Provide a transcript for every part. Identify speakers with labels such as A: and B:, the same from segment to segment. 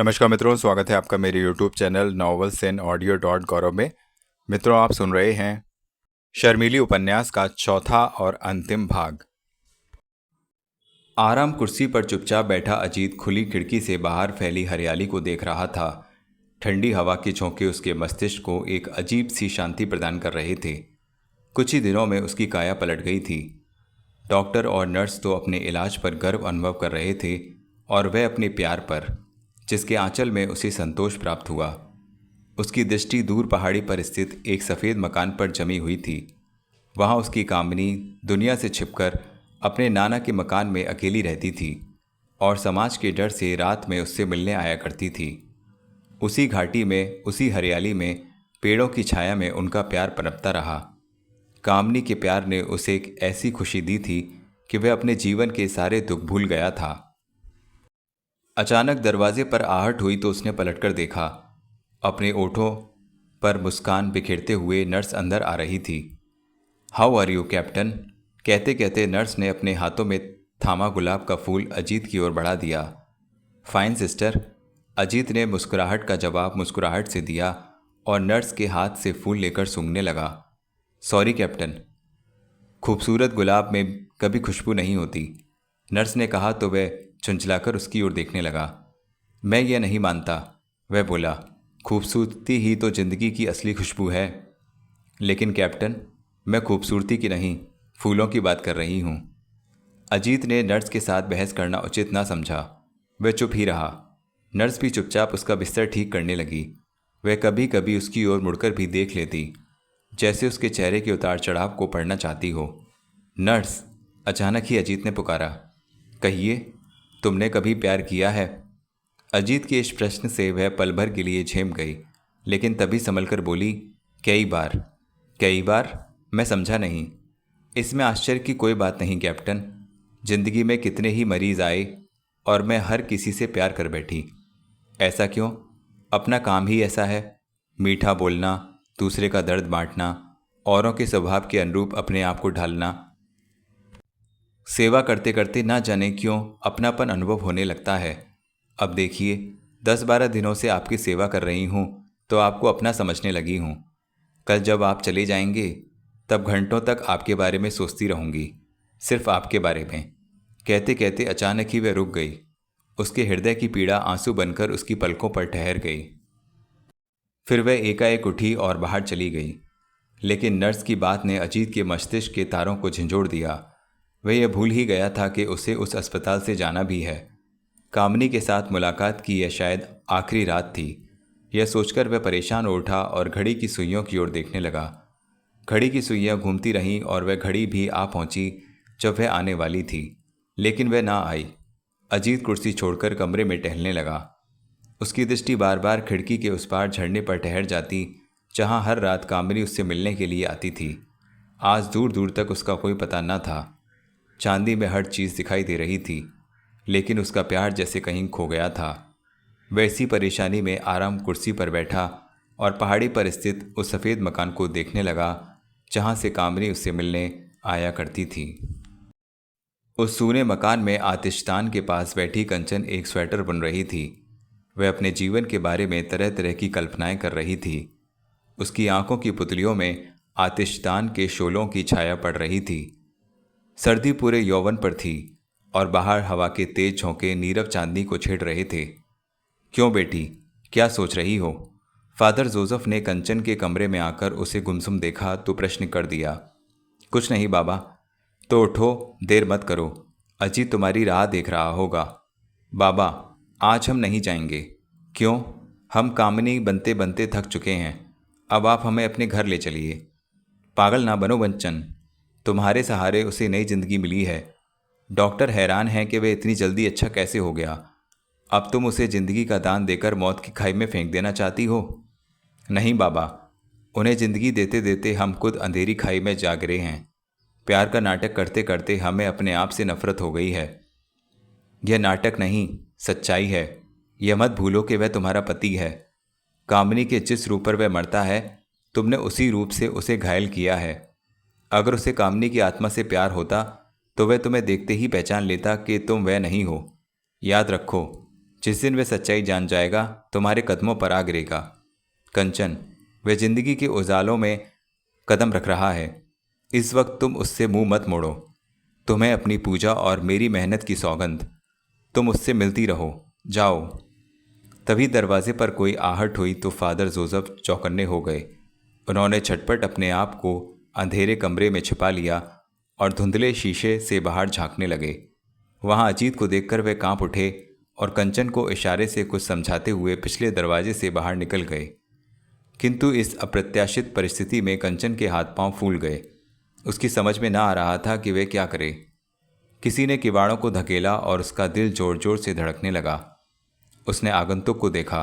A: नमस्कार मित्रों, स्वागत है आपका मेरे YouTube channel novels and audio dot Gaurav में। मित्रों, आप सुन रहे हैं शर्मीली उपन्यास का चौथा और अंतिम भाग। आराम कुर्सी पर चुपचाप बैठा अजीत खुली खिड़की से बाहर फैली हरियाली को देख रहा था। ठंडी हवा के झोंके उसके मस्तिष्क को एक अजीब सी शांति प्रदान कर रहे थे। कुछ ही दिनों में उसकी काया पलट गई थी। डॉक्टर और नर्स तो अपने इलाज पर गर्व अनुभव कर रहे थे और वह अपने प्यार पर, जिसके आंचल में उसे संतोष प्राप्त हुआ। उसकी दृष्टि दूर पहाड़ी पर स्थित एक सफ़ेद मकान पर जमी हुई थी। वहाँ उसकी कामनी दुनिया से छिपकर अपने नाना के मकान में अकेली रहती थी और समाज के डर से रात में उससे मिलने आया करती थी। उसी घाटी में, उसी हरियाली में, पेड़ों की छाया में उनका प्यार पनपता रहा। कामनी के प्यार ने उसे एक ऐसी खुशी दी थी कि वह अपने जीवन के सारे दुख भूल गया था। अचानक दरवाजे पर आहट हुई तो उसने पलटकर देखा। अपने ओठों पर मुस्कान बिखेरते हुए नर्स अंदर आ रही थी। How are you captain? कहते कहते नर्स ने अपने हाथों में थामा गुलाब का फूल अजीत की ओर बढ़ा दिया। फाइन सिस्टर, अजीत ने मुस्कुराहट का जवाब मुस्कुराहट से दिया और नर्स के हाथ से फूल लेकर सूंघने लगा। Sorry captain. खूबसूरत गुलाब में कभी खुशबू नहीं होती, नर्स ने कहा तो वह झुंझलाकर उसकी ओर देखने लगा। मैं यह नहीं मानता, वह बोला। खूबसूरती ही तो जिंदगी की असली खुशबू है। लेकिन कैप्टन, मैं खूबसूरती की नहीं, फूलों की बात कर रही हूँ। अजीत ने नर्स के साथ बहस करना उचित ना समझा। वह चुप ही रहा। नर्स भी चुपचाप उसका बिस्तर ठीक करने लगी। वह कभी कभी उसकी ओर मुड़कर भी देख लेती, जैसे उसके चेहरे के उतार चढ़ाव को पढ़ना चाहती हो। नर्स, अचानक ही अजीत ने पुकारा। कहिए, तुमने कभी प्यार किया है? अजीत के इस प्रश्न से वह पल भर के लिए झेम गई, लेकिन तभी संभल कर बोली, कई बार। कई बार? मैं समझा नहीं। इसमें आश्चर्य की कोई बात नहीं कैप्टन। जिंदगी में कितने ही मरीज आए और मैं हर किसी से प्यार कर बैठी। ऐसा क्यों? अपना काम ही ऐसा है। मीठा बोलना, दूसरे का दर्द बांटना, औरों के स्वभाव के अनुरूप अपने आप को ढालना। सेवा करते करते ना जाने क्यों अपनापन अनुभव होने लगता है। अब देखिए, 10-12 दिनों से आपकी सेवा कर रही हूँ तो आपको अपना समझने लगी हूँ। कल जब आप चले जाएंगे तब घंटों तक आपके बारे में सोचती रहूँगी, सिर्फ आपके बारे में। कहते कहते अचानक ही वह रुक गई। उसके हृदय की पीड़ा आंसू बनकर उसकी पलकों पर ठहर गई। फिर वह एकाएक उठी और बाहर चली गई। लेकिन नर्स की बात ने अजीत के मस्तिष्क के तारों को झंझोड़ दिया। वह यह भूल ही गया था कि उसे उस अस्पताल से जाना भी है। कामनी के साथ मुलाकात की यह शायद आखिरी रात थी। यह सोचकर वह परेशान हो उठा और घड़ी की सुइयों की ओर देखने लगा। घड़ी की सुइयां घूमती रहीं और वह घड़ी भी आ पहुंची जब वह आने वाली थी, लेकिन वह ना आई। अजीत कुर्सी छोड़कर कमरे में टहलने लगा। उसकी दृष्टि बार बार खिड़की के उस पार झरने पर ठहर जाती, जहां हर रात कामनी उससे मिलने के लिए आती थी। आज दूर दूर तक उसका कोई पता न था। चांदी में हर चीज़ दिखाई दे रही थी, लेकिन उसका प्यार जैसे कहीं खो गया था। वह इसी परेशानी में आराम कुर्सी पर बैठा और पहाड़ी पर स्थित उस सफ़ेद मकान को देखने लगा जहाँ से कामनी उससे मिलने आया करती थी। उस सूने मकान में आतिशदान के पास बैठी कंचन एक स्वेटर बुन रही थी। वह अपने जीवन के बारे में तरह तरह की कल्पनाएं कर रही थी। उसकी आंखों की पुतलियों में आतिशदान के शोलों की छाया पड़ रही थी। सर्दी पूरे यौवन पर थी और बाहर हवा के तेज झोंके नीरव चांदनी को छेड़ रहे थे। क्यों बेटी, क्या सोच रही हो? फादर जोसेफ ने कंचन के कमरे में आकर उसे गुमसुम देखा तो प्रश्न कर दिया। कुछ नहीं बाबा। तो उठो, देर मत करो, अजीत तुम्हारी राह देख रहा होगा। बाबा, आज हम नहीं जाएंगे। क्यों? हम कामिनी बनते बनते थक चुके हैं। अब आप हमें अपने घर ले चलिए। पागल ना बनो बच्चन, तुम्हारे सहारे उसे नई जिंदगी मिली है। डॉक्टर हैरान हैं कि वह इतनी जल्दी अच्छा कैसे हो गया। अब तुम उसे जिंदगी का दान देकर मौत की खाई में फेंक देना चाहती हो? नहीं बाबा, उन्हें जिंदगी देते देते हम खुद अंधेरी खाई में जा गिरे हैं। प्यार का नाटक करते करते हमें अपने आप से नफरत हो गई है। यह नाटक नहीं, सच्चाई है। यह मत भूलो कि वह तुम्हारा पति है। कामनी के जिस रूप पर वह मरता है, तुमने उसी रूप से उसे घायल किया है। अगर उसे कामनी की आत्मा से प्यार होता तो वह तुम्हें देखते ही पहचान लेता कि तुम वह नहीं हो। याद रखो, जिस दिन वह सच्चाई जान जाएगा तुम्हारे कदमों पर आ गिरेगा। कंचन, वह जिंदगी के उजालों में कदम रख रहा है। इस वक्त तुम उससे मुंह मत मोड़ो। तुम्हें अपनी पूजा और मेरी मेहनत की सौगंध। तुम उससे मिलती रहो। जाओ। तभी दरवाजे पर कोई आहट हुई तो फादर जोसेफ चौकन्ने हो गए। उन्होंने झटपट अपने आप को अंधेरे कमरे में छिपा लिया और धुंधले शीशे से बाहर झांकने लगे। वहां अजीत को देखकर वे कांप उठे और कंचन को इशारे से कुछ समझाते हुए पिछले दरवाजे से बाहर निकल गए। किंतु इस अप्रत्याशित परिस्थिति में कंचन के हाथ पांव फूल गए। उसकी समझ में ना आ रहा था कि वे क्या करे। किसी ने किवाड़ों को धकेला और उसका दिल जोर जोर से धड़कने लगा। उसने आगंतुक को देखा।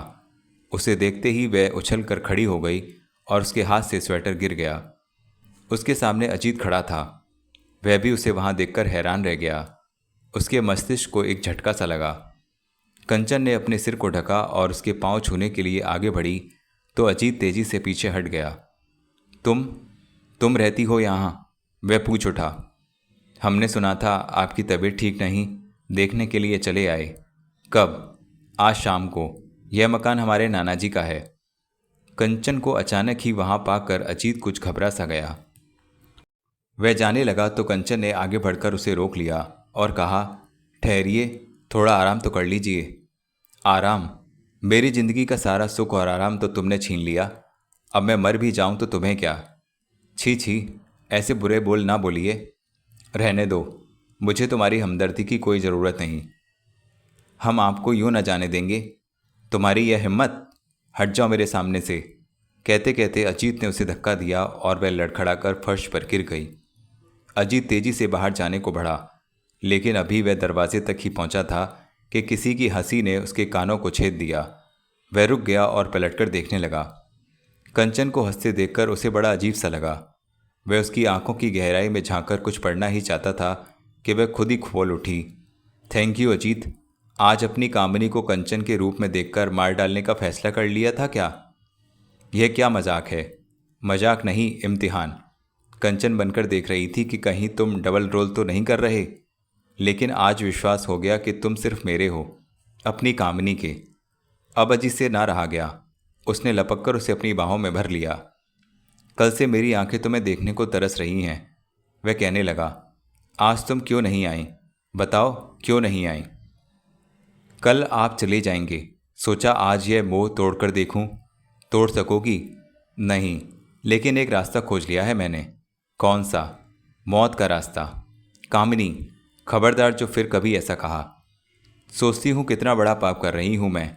A: उसे देखते ही वह उछल कर खड़ी हो गई और उसके हाथ से स्वेटर गिर गया। उसके सामने अजीत खड़ा था। वह भी उसे वहां देखकर हैरान रह गया। उसके मस्तिष्क को एक झटका सा लगा। कंचन ने अपने सिर को ढका और उसके पांव छूने के लिए आगे बढ़ी तो अजीत तेजी से पीछे हट गया। तुम रहती हो यहाँ? वह पूछ उठा। हमने सुना था आपकी तबीयत ठीक नहीं, देखने के लिए चले आए। कब? आज शाम को। यह मकान हमारे नाना जी का है। कंचन को अचानक ही वहां पाकर अजीत कुछ घबरा सा गया। वह जाने लगा तो कंचन ने आगे बढ़कर उसे रोक लिया और कहा, ठहरिए, थोड़ा आराम तो कर लीजिए। आराम? मेरी जिंदगी का सारा सुख और आराम तो तुमने छीन लिया। अब मैं मर भी जाऊं तो तुम्हें क्या? छी छी, ऐसे बुरे बोल ना बोलिए। रहने दो, मुझे तुम्हारी हमदर्दी की कोई ज़रूरत नहीं। हम आपको यूं न जाने देंगे। तुम्हारी यह हिम्मत? हट जाओ मेरे सामने से। कहते कहते अजीत ने उसे धक्का दिया और वह लड़खड़ाकर फर्श पर गिर गई। अजीत तेजी से बाहर जाने को बढ़ा, लेकिन अभी वह दरवाजे तक ही पहुंचा था कि किसी की हंसी ने उसके कानों को छेद दिया। वह रुक गया और पलटकर देखने लगा। कंचन को हंसते देखकर उसे बड़ा अजीब सा लगा। वह उसकी आंखों की गहराई में झांककर कुछ पढ़ना ही चाहता था कि वह खुद ही खोल उठी। थैंक यू अजीत, आज अपनी कामनी को कंचन के रूप में देखकर मार डालने का फैसला कर लिया था क्या? यह क्या मजाक है? मजाक नहीं, इम्तिहान। कंचन बनकर देख रही थी कि कहीं तुम डबल रोल तो नहीं कर रहे। लेकिन आज विश्वास हो गया कि तुम सिर्फ मेरे हो, अपनी कामनी के। अब अजीत से ना रहा गया। उसने लपक कर उसे अपनी बाहों में भर लिया। कल से मेरी आंखें तुम्हें देखने को तरस रही हैं। वह कहने लगा, आज तुम क्यों नहीं आई? बताओ, क्यों नहीं आई? कल आप चले जाएंगे। सोचा आज यह मोह तोड़कर देखूं। तोड़ सकोगी? नहीं, लेकिन एक रास्ता खोज लिया है मैंने। कौन सा? मौत का रास्ता। कामिनी, खबरदार जो फिर कभी ऐसा कहा। सोचती हूँ कितना बड़ा पाप कर रही हूँ मैं।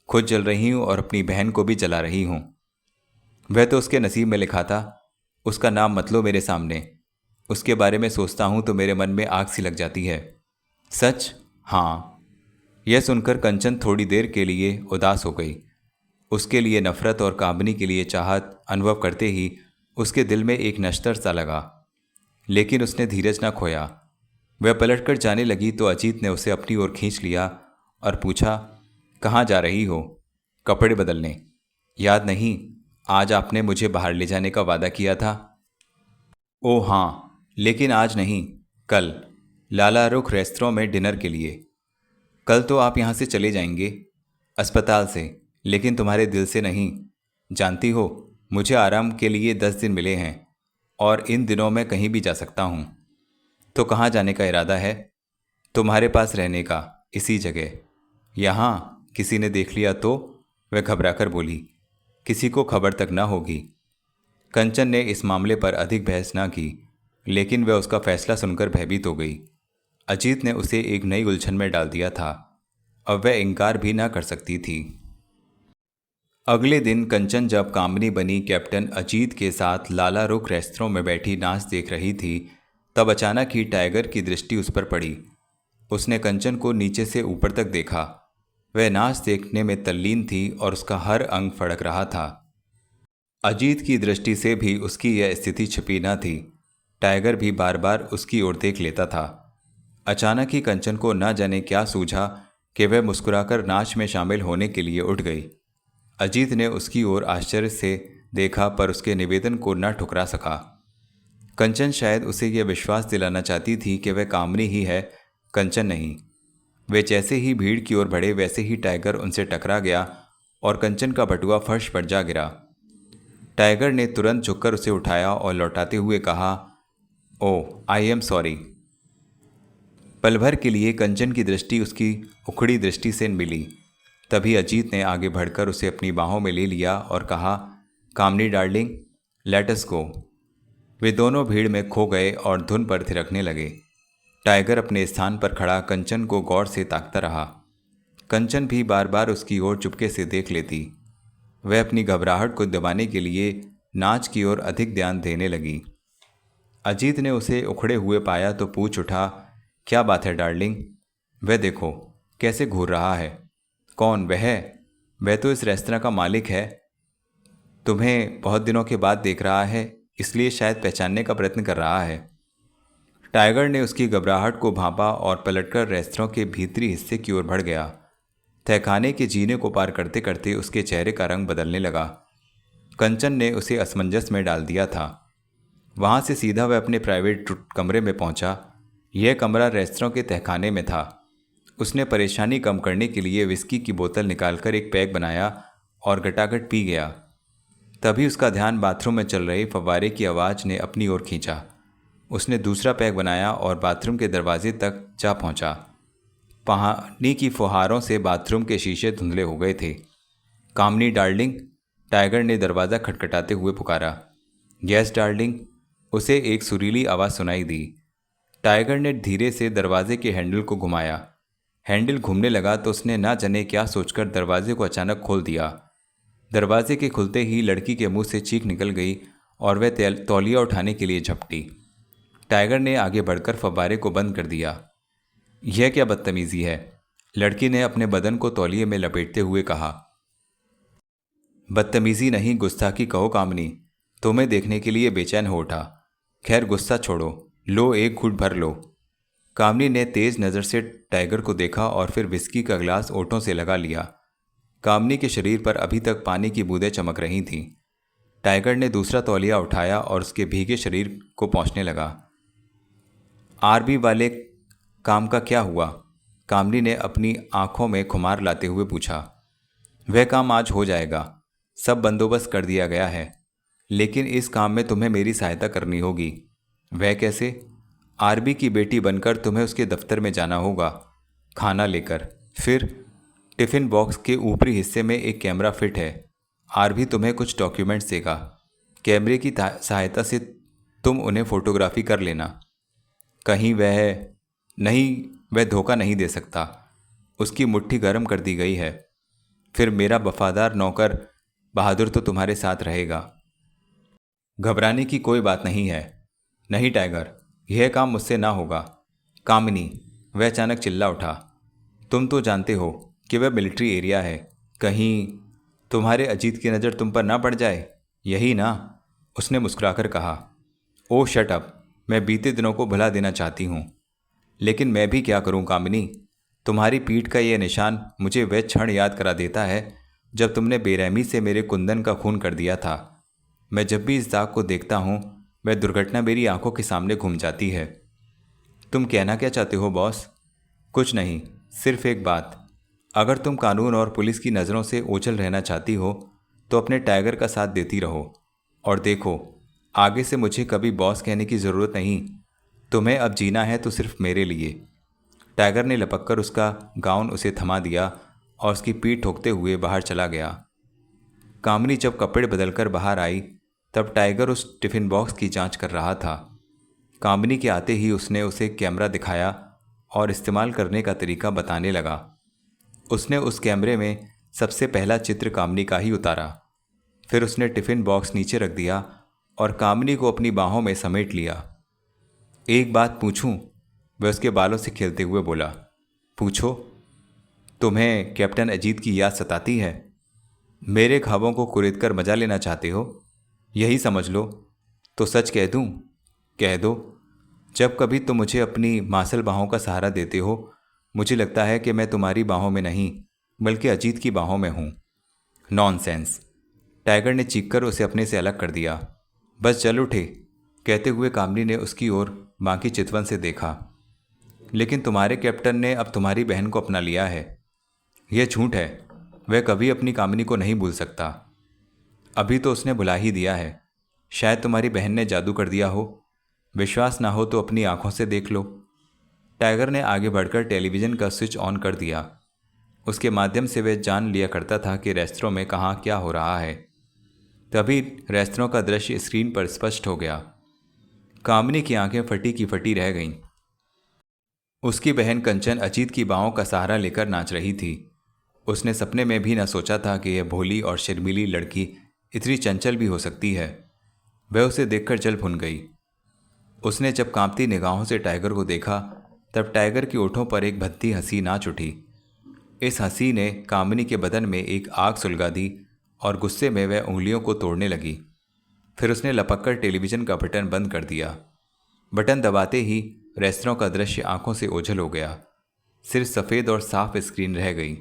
A: खुद जल रही हूँ और अपनी बहन को भी जला रही हूँ। वह तो उसके नसीब में लिखा था। उसका नाम मत लो मेरे सामने। उसके बारे में सोचता हूँ तो मेरे मन में आग सी लग जाती है। सच? हाँ। यह सुनकर कंचन थोड़ी देर के लिए उदास हो गई। उसके लिए नफरत और कामनी के लिए चाहत अनुभव करते ही उसके दिल में एक नश्तर सा लगा, लेकिन उसने धीरज न खोया। वह पलटकर जाने लगी तो अजीत ने उसे अपनी ओर खींच लिया और पूछा, कहाँ जा रही हो? कपड़े बदलने। याद नहीं, आज आपने मुझे बाहर ले जाने का वादा किया था। ओह हाँ, लेकिन आज नहीं, कल लाला रुख रेस्तरां में डिनर के लिए। कल तो आप यहाँ से चले जाएंगे, अस्पताल से, लेकिन तुम्हारे दिल से नहीं। जानती हो, मुझे आराम के लिए 10 दिन मिले हैं और इन दिनों में कहीं भी जा सकता हूँ। तो कहाँ जाने का इरादा है? तुम्हारे पास रहने का, इसी जगह। यहाँ किसी ने देख लिया तो? वह घबराकर बोली, किसी को खबर तक ना होगी। कंचन ने इस मामले पर अधिक बहस ना की, लेकिन वह उसका फैसला सुनकर भयभीत हो गई। अजीत ने उसे एक नई उलझन में डाल दिया था। अब वह इनकार भी ना कर सकती थी। अगले दिन कंचन जब कामनी बनी कैप्टन अजीत के साथ लाला रुख रेस्तरां में बैठी नाच देख रही थी, तब अचानक ही टाइगर की दृष्टि उस पर पड़ी। उसने कंचन को नीचे से ऊपर तक देखा। वह नाच देखने में तल्लीन थी और उसका हर अंग फड़क रहा था। अजीत की दृष्टि से भी उसकी यह स्थिति छिपी न थी। टाइगर भी बार बार उसकी ओर देख लेता था। अचानक ही कंचन को न जाने क्या सूझा कि वह मुस्कुराकर नाच में शामिल होने के लिए उठ गई। अजीत ने उसकी ओर आश्चर्य से देखा पर उसके निवेदन को न ठुकरा सका। कंचन शायद उसे यह विश्वास दिलाना चाहती थी कि वह कामनी ही है, कंचन नहीं। वे जैसे ही भीड़ की ओर बढ़े वैसे ही टाइगर उनसे टकरा गया और कंचन का बटुआ फर्श पर जा गिरा। टाइगर ने तुरंत झुककर उसे उठाया और लौटाते हुए कहा, ओह आई एम सॉरी। पल भर के लिए कंचन की दृष्टि उसकी उखड़ी दृष्टि से मिली। तभी अजीत ने आगे बढ़कर उसे अपनी बाहों में ले लिया और कहा, कामनी डार्लिंग, लेट अस गो। वे दोनों भीड़ में खो गए और धुन पर थिरकने लगे। टाइगर अपने स्थान पर खड़ा कंचन को गौर से ताकता रहा। कंचन भी बार बार उसकी ओर चुपके से देख लेती। वह अपनी घबराहट को दबाने के लिए नाच की ओर अधिक ध्यान देने लगी। अजीत ने उसे उखड़े हुए पाया तो पूछ उठा, क्या बात है डार्लिंग? वह देखो कैसे घूर रहा है। कौन वह? वह तो इस रेस्तरां का मालिक है। तुम्हें बहुत दिनों के बाद देख रहा है, इसलिए शायद पहचानने का प्रयत्न कर रहा है। टाइगर ने उसकी घबराहट को भांपा और पलटकर रेस्तरां के भीतरी हिस्से की ओर बढ़ गया। तहखाने के जीने को पार करते करते उसके चेहरे का रंग बदलने लगा। कंचन ने उसे असमंजस में डाल दिया था। वहाँ से सीधा वह अपने प्राइवेट कमरे में पहुँचा। यह कमरा रेस्तरां के तहखाने में था। उसने परेशानी कम करने के लिए विस्की की बोतल निकालकर एक पैक बनाया और गटागट पी गया। तभी उसका ध्यान बाथरूम में चल रही फव्वारे की आवाज़ ने अपनी ओर खींचा। उसने दूसरा पैक बनाया और बाथरूम के दरवाजे तक जा पहुंचा। पानी की फुहारों से बाथरूम के शीशे धुंधले हो गए थे। कामनी डार्लिंग, टाइगर ने दरवाज़ा खटखटाते हुए पुकारा। यस डार्लिंग, उसे एक सुरीली आवाज़ सुनाई दी। टाइगर ने धीरे से दरवाजे के हैंडल को घुमाया। हैंडल घूमने लगा तो उसने ना जाने क्या सोचकर दरवाजे को अचानक खोल दिया। दरवाजे के खुलते ही लड़की के मुंह से चीख निकल गई और वह तौलिया उठाने के लिए झपटी। टाइगर ने आगे बढ़कर फव्वारे को बंद कर दिया। यह क्या बदतमीजी है? लड़की ने अपने बदन को तौलिए में लपेटते हुए कहा। बदतमीजी नहीं, गुस्ताखी कहो कामनी। तुम्हें देखने के लिए बेचैन हो उठा। खैर गुस्सा छोड़ो, लो एक घूंट भर लो। कामनी ने तेज नज़र से टाइगर को देखा और फिर विस्की का गिलास ओठों से लगा लिया। कामनी के शरीर पर अभी तक पानी की बूंदें चमक रही थीं। टाइगर ने दूसरा तौलिया उठाया और उसके भीगे शरीर को पोंछने लगा। आरबी वाले काम का क्या हुआ? कामनी ने अपनी आंखों में खुमार लाते हुए पूछा। वह काम आज हो जाएगा, सब बंदोबस्त कर दिया गया है, लेकिन इस काम में तुम्हें मेरी सहायता करनी होगी। वह कैसे? आरबी की बेटी बनकर तुम्हें उसके दफ्तर में जाना होगा, खाना लेकर। फिर टिफ़िन बॉक्स के ऊपरी हिस्से में एक कैमरा फिट है। आरबी तुम्हें कुछ डॉक्यूमेंट्स देगा। कैमरे की सहायता से तुम उन्हें फोटोग्राफी कर लेना। कहीं वह नहीं, वह धोखा नहीं दे सकता। उसकी मुट्ठी गर्म कर दी गई है। फिर मेरा वफादार नौकर बहादुर तो तुम्हारे साथ रहेगा। घबराने की कोई बात नहीं है। नहीं टाइगर, यह काम मुझसे ना होगा। कामिनी, वह अचानक चिल्ला उठा। तुम तो जानते हो कि वह मिलिट्री एरिया है। कहीं तुम्हारे अजीत की नज़र तुम पर ना पड़ जाए, यही ना? उसने मुस्कुराकर कहा। ओह शट अप, मैं बीते दिनों को भुला देना चाहती हूँ, लेकिन मैं भी क्या करूँ कामिनी। तुम्हारी पीठ का यह निशान मुझे वह क्षण याद करा देता है जब तुमने बेरहमी से मेरे कुंदन का खून कर दिया था। मैं जब भी इस दाग को देखता हूँ वह दुर्घटना मेरी आंखों के सामने घूम जाती है। तुम कहना क्या चाहते हो बॉस? कुछ नहीं, सिर्फ एक बात। अगर तुम कानून और पुलिस की नज़रों से ओझल रहना चाहती हो तो अपने टाइगर का साथ देती रहो। और देखो, आगे से मुझे कभी बॉस कहने की ज़रूरत नहीं। तुम्हें अब जीना है तो सिर्फ मेरे लिए। टाइगर ने लपककर उसका गाउन उसे थमा दिया और उसकी पीठ ठोकते हुए बाहर चला गया। कामनी जब कपड़े बदलकर बाहर आई तब टाइगर उस टिफ़िन बॉक्स की जांच कर रहा था। कामनी के आते ही उसने उसे कैमरा दिखाया और इस्तेमाल करने का तरीका बताने लगा। उसने उस कैमरे में सबसे पहला चित्र कामनी का ही उतारा। फिर उसने टिफ़िन बॉक्स नीचे रख दिया और कामनी को अपनी बाहों में समेट लिया। एक बात पूछूं? वह उसके बालों से खेलते हुए बोला। पूछो। तुम्हें कैप्टन अजीत की याद सताती है? मेरे ख्वाबों को कुरेदकर मजा लेना चाहते हो, यही समझ लो। तो सच कह दूं? कह दो। जब कभी तुम मुझे अपनी मासल बाहों का सहारा देते हो मुझे लगता है कि मैं तुम्हारी बाहों में नहीं बल्कि अजीत की बाहों में हूँ। नॉनसेंस, टाइगर ने चीखकर उसे अपने से अलग कर दिया। बस चल उठे, कहते हुए कामनी ने उसकी ओर बाकी चितवन से देखा। लेकिन तुम्हारे कैप्टन ने अब तुम्हारी बहन को अपना लिया है। यह झूठ है। वह कभी अपनी कामिनी को नहीं भूल सकता। अभी तो उसने भुला ही दिया है। शायद तुम्हारी बहन ने जादू कर दिया हो। विश्वास ना हो तो अपनी आंखों से देख लो। टाइगर ने आगे बढ़कर टेलीविज़न का स्विच ऑन कर दिया। उसके माध्यम से वह जान लिया करता था कि रेस्तरों में कहाँ क्या हो रहा है। तभी रेस्तरों का दृश्य स्क्रीन पर स्पष्ट हो गया। कामिनी की आंखें फटी की फटी रह गईं। उसकी बहन कंचन अजीत की बाहों का सहारा लेकर नाच रही थी। उसने सपने में भी न सोचा था कि यह भोली और शर्मीली लड़की इतनी चंचल भी हो सकती है। वह उसे देखकर जल भुन गई। उसने जब कांपती निगाहों से टाइगर को देखा तब टाइगर की ओठों पर एक भद्दी हंसी नाच उठी। इस हंसी ने कामिनी के बदन में एक आग सुलगा दी और गुस्से में वह उंगलियों को तोड़ने लगी। फिर उसने लपककर टेलीविज़न का बटन बंद कर दिया। बटन दबाते ही रेस्तरां का दृश्य आंखों से ओझल हो गया। सिर्फ सफ़ेद और साफ स्क्रीन रह गई।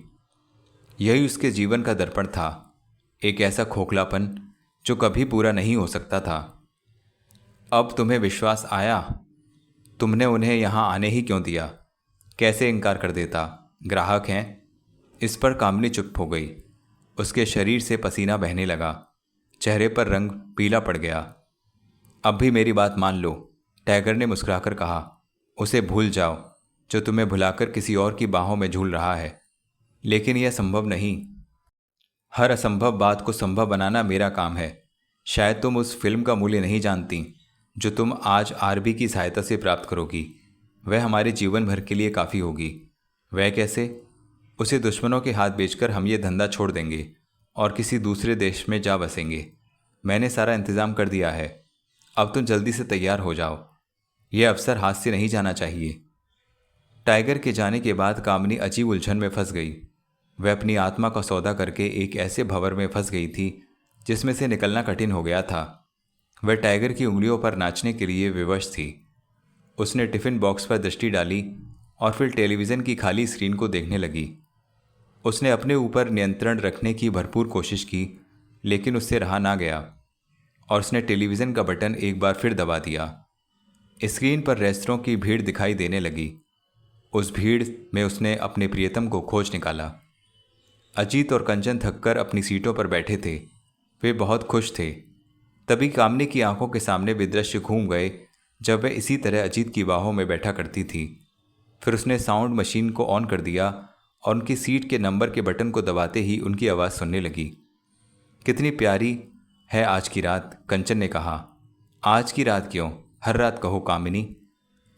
A: यही उसके जीवन का दर्पण था, एक ऐसा खोखलापन जो कभी पूरा नहीं हो सकता था। अब तुम्हें विश्वास आया? तुमने उन्हें यहाँ आने ही क्यों दिया? कैसे इनकार कर देता? ग्राहक हैं। इस पर कामिनी चुप हो गई। उसके शरीर से पसीना बहने लगा। चेहरे पर रंग पीला पड़ गया। अब भी मेरी बात मान लो, टाइगर ने मुस्कुराकर कहा। उसे भूल जाओ जो तुम्हें भुलाकर किसी और की बाहों में झूल रहा है। लेकिन यह संभव नहीं। हर असंभव बात को संभव बनाना मेरा काम है। शायद तुम उस फिल्म का मूल्य नहीं जानती जो तुम आज आरबी की सहायता से प्राप्त करोगी। वह हमारे जीवन भर के लिए काफ़ी होगी। वह कैसे? उसे दुश्मनों के हाथ बेचकर हम ये धंधा छोड़ देंगे और किसी दूसरे देश में जा बसेंगे। मैंने सारा इंतज़ाम कर दिया है। अब तुम जल्दी से तैयार हो जाओ। यह अवसर हाथ से नहीं जाना चाहिए। टाइगर के जाने के बाद कामिनी अजीब उलझन में फंस गई। वह अपनी आत्मा का सौदा करके एक ऐसे भंवर में फंस गई थी जिसमें से निकलना कठिन हो गया था। वह टाइगर की उंगलियों पर नाचने के लिए विवश थी। उसने टिफ़िन बॉक्स पर दृष्टि डाली और फिर टेलीविज़न की खाली स्क्रीन को देखने लगी। उसने अपने ऊपर नियंत्रण रखने की भरपूर कोशिश की, लेकिन उससे रहा ना गया और उसने टेलीविज़न का बटन एक बार फिर दबा दिया। स्क्रीन पर रेस्तरों की भीड़ दिखाई देने लगी। उस भीड़ में उसने अपने प्रियतम को खोज निकाला। अजीत और कंचन थककर अपनी सीटों पर बैठे थे। वे बहुत खुश थे। तभी कामिनी की आंखों के सामने वे दृश्य घूम गए जब वह इसी तरह अजीत की बाहों में बैठा करती थी। फिर उसने साउंड मशीन को ऑन कर दिया और उनकी सीट के नंबर के बटन को दबाते ही उनकी आवाज़ सुनने लगी। कितनी प्यारी है आज की रात, कंचन ने कहा। आज की रात क्यों, हर रात कहो कामिनी।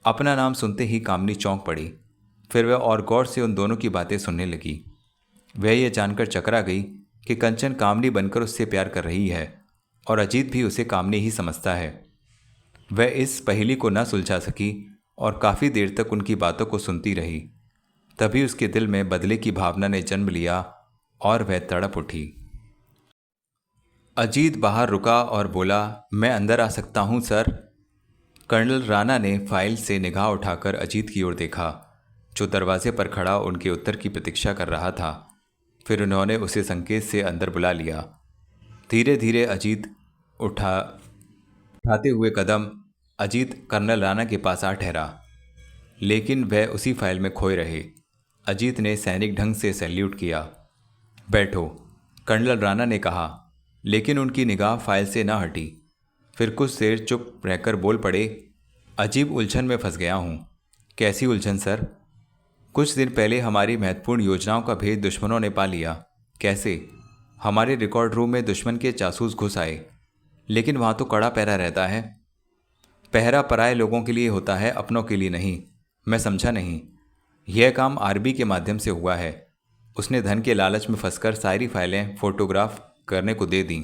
A: अपना नाम सुनते ही कामिनी चौंक पड़ी। फिर वह और गौर से उन दोनों की बातें सुनने लगी। वह यह जानकर चकरा गई कि कंचन कामिनी बनकर उससे प्यार कर रही है और अजीत भी उसे कामिनी ही समझता है। वह इस पहेली को न सुलझा सकी और काफ़ी देर तक उनकी बातों को सुनती रही। तभी उसके दिल में बदले की भावना ने जन्म लिया और वह तड़प उठी। अजीत बाहर रुका और बोला, मैं अंदर आ सकता हूँ सर? कर्नल राणा ने फाइल से निगाह उठाकर अजीत की ओर देखा, जो दरवाजे पर खड़ा उनके उत्तर की प्रतीक्षा कर रहा था। फिर उन्होंने उसे संकेत से अंदर बुला लिया। धीरे धीरे अजीत उठाते हुए कदम अजीत कर्नल राणा के पास आ ठहरा, लेकिन वह उसी फाइल में खोए रहे। अजीत ने सैनिक ढंग से सैल्यूट किया। बैठो, कर्नल राणा ने कहा, लेकिन उनकी निगाह फाइल से ना हटी। फिर कुछ देर चुप रहकर बोल पड़े, अजीब उलझन में फंस गया हूँ। कैसी उलझन सर? कुछ दिन पहले हमारी महत्वपूर्ण योजनाओं का भेद दुश्मनों ने पा लिया। कैसे? हमारे रिकॉर्ड रूम में दुश्मन के जासूस घुस आए, लेकिन वहाँ तो कड़ा पहरा रहता है। पहरा पराए लोगों के लिए होता है, अपनों के लिए नहीं। मैं समझा नहीं। यह काम आरबी के माध्यम से हुआ है। उसने धन के लालच में फंसकर सारी फाइलें फोटोग्राफ करने को दे दी।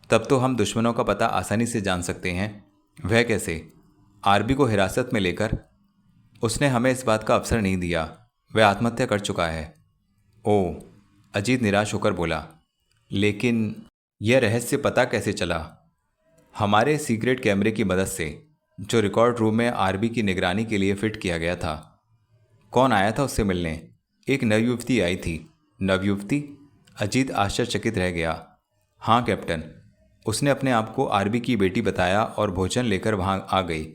A: तब तो हम दुश्मनों का पता आसानी से जान सकते हैं। वह कैसे? आरबी को हिरासत में लेकर। उसने हमें इस बात का अवसर नहीं दिया। वह आत्महत्या कर चुका है। ओह, अजीत निराश होकर बोला। लेकिन यह रहस्य पता कैसे चला? हमारे सीक्रेट कैमरे की मदद से, जो रिकॉर्ड रूम में आरबी की निगरानी के लिए फिट किया गया था। कौन आया था उससे मिलने? एक नवयुवती आई थी। नवयुवती? अजीत आश्चर्यचकित रह गया। हाँ कैप्टन, उसने अपने आप को आरबी की बेटी बताया और भोजन लेकर वहाँ आ गई।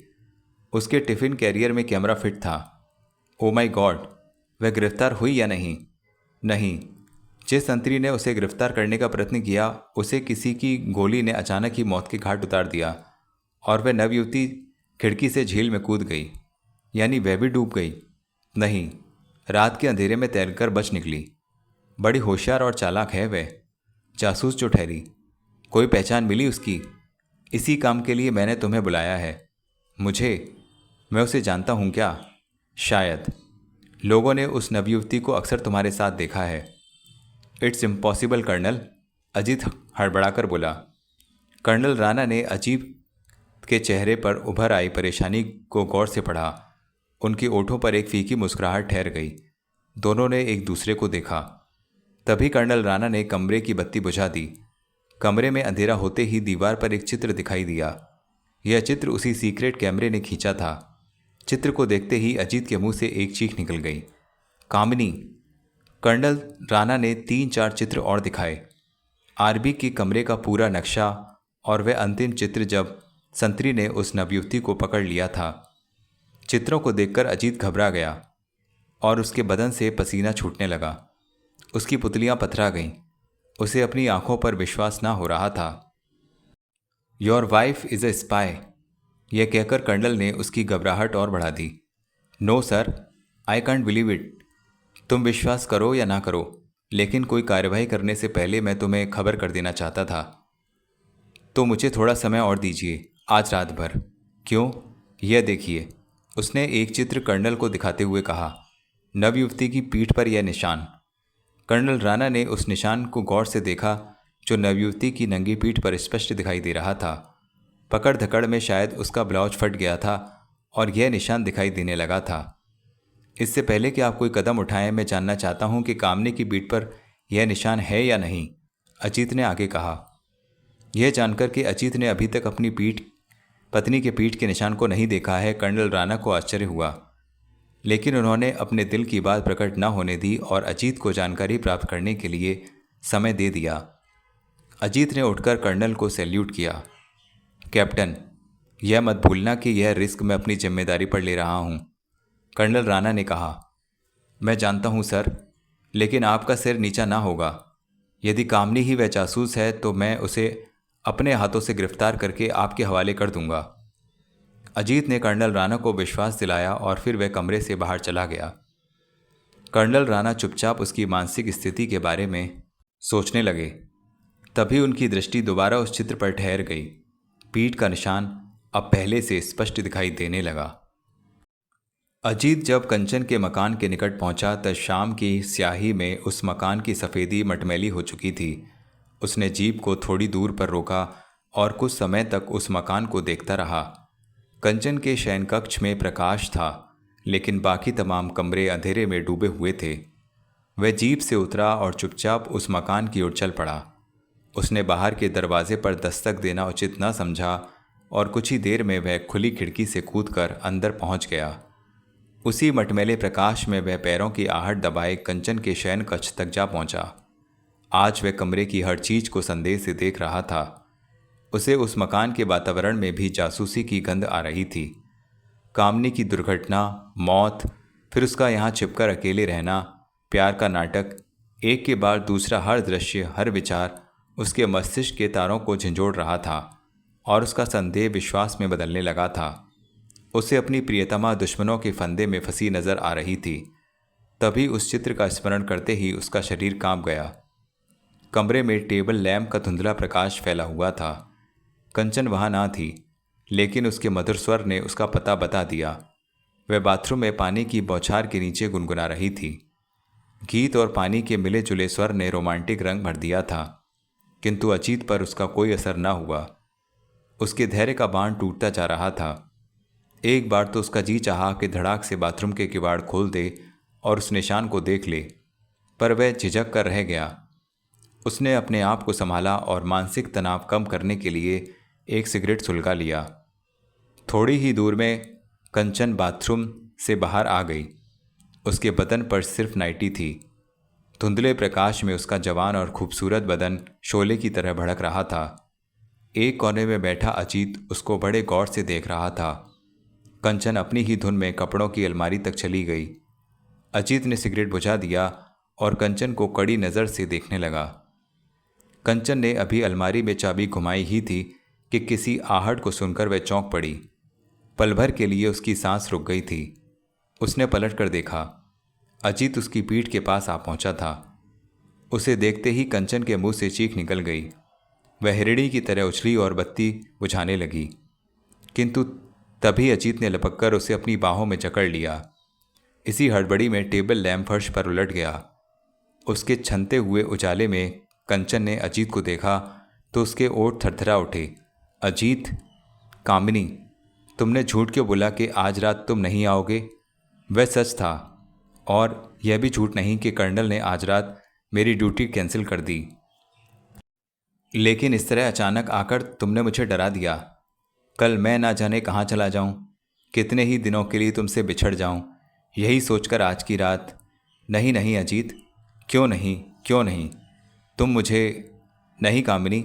A: उसके टिफ़िन कैरियर में कैमरा फिट था। ओ माय गॉड, वह गिरफ्तार हुई या नहीं? नहीं। जिस संतरी ने उसे गिरफ्तार करने का प्रयत्न किया उसे किसी की गोली ने अचानक ही मौत के घाट उतार दिया और वह नवयुवती खिड़की से झील में कूद गई। यानी वह भी डूब गई? नहीं, रात के अंधेरे में तैरकर बच निकली। बड़ी होशियार और चालाक है वह, जासूस जो ठहरी। कोई पहचान मिली उसकी? इसी काम के लिए मैंने तुम्हें बुलाया है। मैं उसे जानता हूँ क्या? शायद। लोगों ने उस नवयुवती को अक्सर तुम्हारे साथ देखा है। इट्स इम्पॉसिबल कर्नल, अजीत हड़बड़ाकर बोला। कर्नल राणा ने अजीत के चेहरे पर उभर आई परेशानी को गौर से पढ़ा। उनके ओठों पर एक फीकी मुस्कुराहट ठहर गई। दोनों ने एक दूसरे को देखा। तभी कर्नल राणा ने कमरे की बत्ती बुझा दी। कमरे में अंधेरा होते ही दीवार पर एक चित्र दिखाई दिया। यह चित्र उसी सीक्रेट कैमरे ने खींचा था। चित्र को देखते ही अजीत के मुंह से एक चीख निकल गई। कामिनी! कर्नल राणा ने 3-4 चित्र और दिखाए। आरबी के कमरे का पूरा नक्शा और वह अंतिम चित्र जब संतरी ने उस नवयुवती को पकड़ लिया था। चित्रों को देखकर अजीत घबरा गया और उसके बदन से पसीना छूटने लगा। उसकी पुतलियां पथरा गईं। उसे अपनी आंखों पर विश्वास ना हो रहा था। Your wife is a spy, यह कहकर कर्नल ने उसकी घबराहट और बढ़ा दी। No sir, I can't believe it. तुम विश्वास करो या ना करो, लेकिन कोई कार्यवाही करने से पहले मैं तुम्हें खबर कर देना चाहता था। तो मुझे थोड़ा समय और दीजिए, आज रात भर। क्यों? यह देखिए, उसने एक चित्र कर्नल को दिखाते हुए कहा। नवयुवती की पीठ पर यह निशान। कर्नल राणा ने उस निशान को गौर से देखा जो नवयुवती की नंगी पीठ पर स्पष्ट दिखाई दे रहा था। पकड़ धकड़ में शायद उसका ब्लाउज फट गया था और यह निशान दिखाई देने लगा था। इससे पहले कि आप कोई कदम उठाएं, मैं जानना चाहता हूं कि कामनी की पीठ पर यह निशान है या नहीं, अजीत ने आगे कहा। यह जानकर कि अजीत ने अभी तक अपनी पत्नी के पीठ के निशान को नहीं देखा है, कर्नल राणा को आश्चर्य हुआ। लेकिन उन्होंने अपने दिल की बात प्रकट न होने दी और अजीत को जानकारी प्राप्त करने के लिए समय दे दिया। अजीत ने उठकर कर्नल को सैल्यूट किया। कैप्टन, यह मत भूलना कि यह रिस्क मैं अपनी जिम्मेदारी पर ले रहा हूँ, कर्नल राणा ने कहा। मैं जानता हूँ सर, लेकिन आपका सिर नीचा ना होगा। यदि कामनी ही वह जासूस है तो मैं उसे अपने हाथों से गिरफ्तार करके आपके हवाले कर दूंगा। अजीत ने कर्नल राणा को विश्वास दिलाया और फिर वह कमरे से बाहर चला गया। कर्नल राणा चुपचाप उसकी मानसिक स्थिति के बारे में सोचने लगे। तभी उनकी दृष्टि दोबारा उस चित्र पर ठहर गई। पीठ का निशान अब पहले से स्पष्ट दिखाई देने लगा। अजीत जब कंचन के मकान के निकट पहुंचा तब शाम की स्याही में उस मकान की सफ़ेदी मटमैली हो चुकी थी। उसने जीप को थोड़ी दूर पर रोका और कुछ समय तक उस मकान को देखता रहा। कंचन के शयन कक्ष में प्रकाश था, लेकिन बाकी तमाम कमरे अंधेरे में डूबे हुए थे। वह जीप से उतरा और चुपचाप उस मकान की ओर चल पड़ा। उसने बाहर के दरवाजे पर दस्तक देना उचित न समझा और कुछ ही देर में वह खुली खिड़की से कूदकर अंदर पहुंच गया। उसी मटमैले प्रकाश में वह पैरों की आहट दबाए कंचन के शयन कक्ष तक जा पहुंचा। आज वह कमरे की हर चीज को संदेह से देख रहा था। उसे उस मकान के वातावरण में भी जासूसी की गंध आ रही थी। कामनी की दुर्घटना, मौत, फिर उसका यहाँ छिपकर अकेले रहना, प्यार का नाटक, एक के बाद दूसरा हर दृश्य, हर विचार उसके मस्तिष्क के तारों को झंझोड़ रहा था और उसका संदेह विश्वास में बदलने लगा था। उसे अपनी प्रियतमा दुश्मनों के फंदे में फंसी नजर आ रही थी। तभी उस चित्र का स्मरण करते ही उसका शरीर कांप गया। कमरे में टेबल लैंप का धुंधला प्रकाश फैला हुआ था। कंचन वहाँ ना थी, लेकिन उसके मधुर स्वर ने उसका पता बता दिया। वह बाथरूम में पानी की बौछार के नीचे गुनगुना रही थी। गीत और पानी के मिले जुले स्वर ने रोमांटिक रंग भर दिया था, किंतु अजीत पर उसका कोई असर न हुआ। उसके धैर्य का बांध टूटता जा रहा था। एक बार तो उसका जी चाहा कि धड़ाक से बाथरूम के किवाड़ खोल दे और उस निशान को देख ले, पर वह झिझक कर रह गया। उसने अपने आप को संभाला और मानसिक तनाव कम करने के लिए एक सिगरेट सुलगा लिया। थोड़ी ही दूर में कंचन बाथरूम से बाहर आ गई। उसके बदन पर सिर्फ नाइटी थी। धुंधले प्रकाश में उसका जवान और खूबसूरत बदन शोले की तरह भड़क रहा था। एक कोने में बैठा अजीत उसको बड़े गौर से देख रहा था। कंचन अपनी ही धुन में कपड़ों की अलमारी तक चली गई अजीत ने सिगरेट बुझा दिया और कंचन को कड़ी नज़र से देखने लगा। कंचन ने अभी अलमारी में चाबी घुमाई ही थी कि किसी आहट को सुनकर वह चौंक पड़ी। पल भर के लिए उसकी सांस रुक गई थी। उसने पलट कर देखा। अजीत उसकी पीठ के पास आ पहुंचा था। उसे देखते ही कंचन के मुंह से चीख निकल गई। वह हिरणी की तरह उछली और बत्ती बुझाने लगी, किंतु तभी अजीत ने लपककर उसे अपनी बाहों में जकड़ लिया। इसी हड़बड़ी में टेबल लैंप फर्श पर उलट गया। उसके छनते हुए उजाले में कंचन ने अजीत को देखा तो उसके ओठ थरथरा उठे। अजीत, कामिनी, तुमने झूठ क्यों बोला कि आज रात तुम नहीं आओगे? वह सच था, और यह भी झूठ नहीं कि कर्नल ने आज रात मेरी ड्यूटी कैंसिल कर दी। लेकिन इस तरह अचानक आकर तुमने मुझे डरा दिया। कल मैं ना जाने कहाँ चला जाऊँ, कितने ही दिनों के लिए तुमसे बिछड़ जाऊँ, यही सोचकर आज की रात। नहीं नहीं अजीत, क्यों नहीं, क्यों नहीं? तुम मुझे नहीं कामिनी,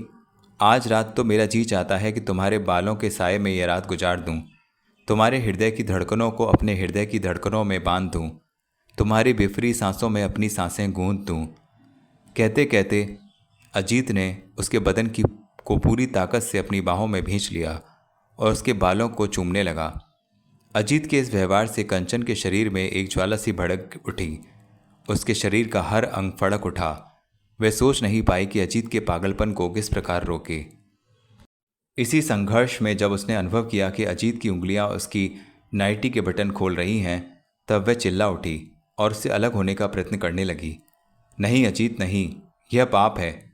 A: आज रात तो मेरा जी चाहता है कि तुम्हारे बालों के साए में यह रात गुजार दूं, तुम्हारे हृदय की धड़कनों को अपने हृदय की धड़कनों में बांध दूं, तुम्हारी बिफरी सांसों में अपनी सांसें गूंथ दूं। कहते कहते अजीत ने उसके बदन की को पूरी ताकत से अपनी बाहों में भींच लिया और उसके बालों को चूमने लगा। अजीत के इस व्यवहार से कंचन के शरीर में एक ज्वाला सी भड़क उठी। उसके शरीर का हर अंग फड़क उठा। वह सोच नहीं पाई कि अजीत के पागलपन को किस प्रकार रोके। इसी संघर्ष में जब उसने अनुभव किया कि अजीत की उंगलियां उसकी नाइटी के बटन खोल रही हैं, तब वह चिल्ला उठी और उससे अलग होने का प्रयत्न करने लगी। नहीं अजीत नहीं, यह पाप है।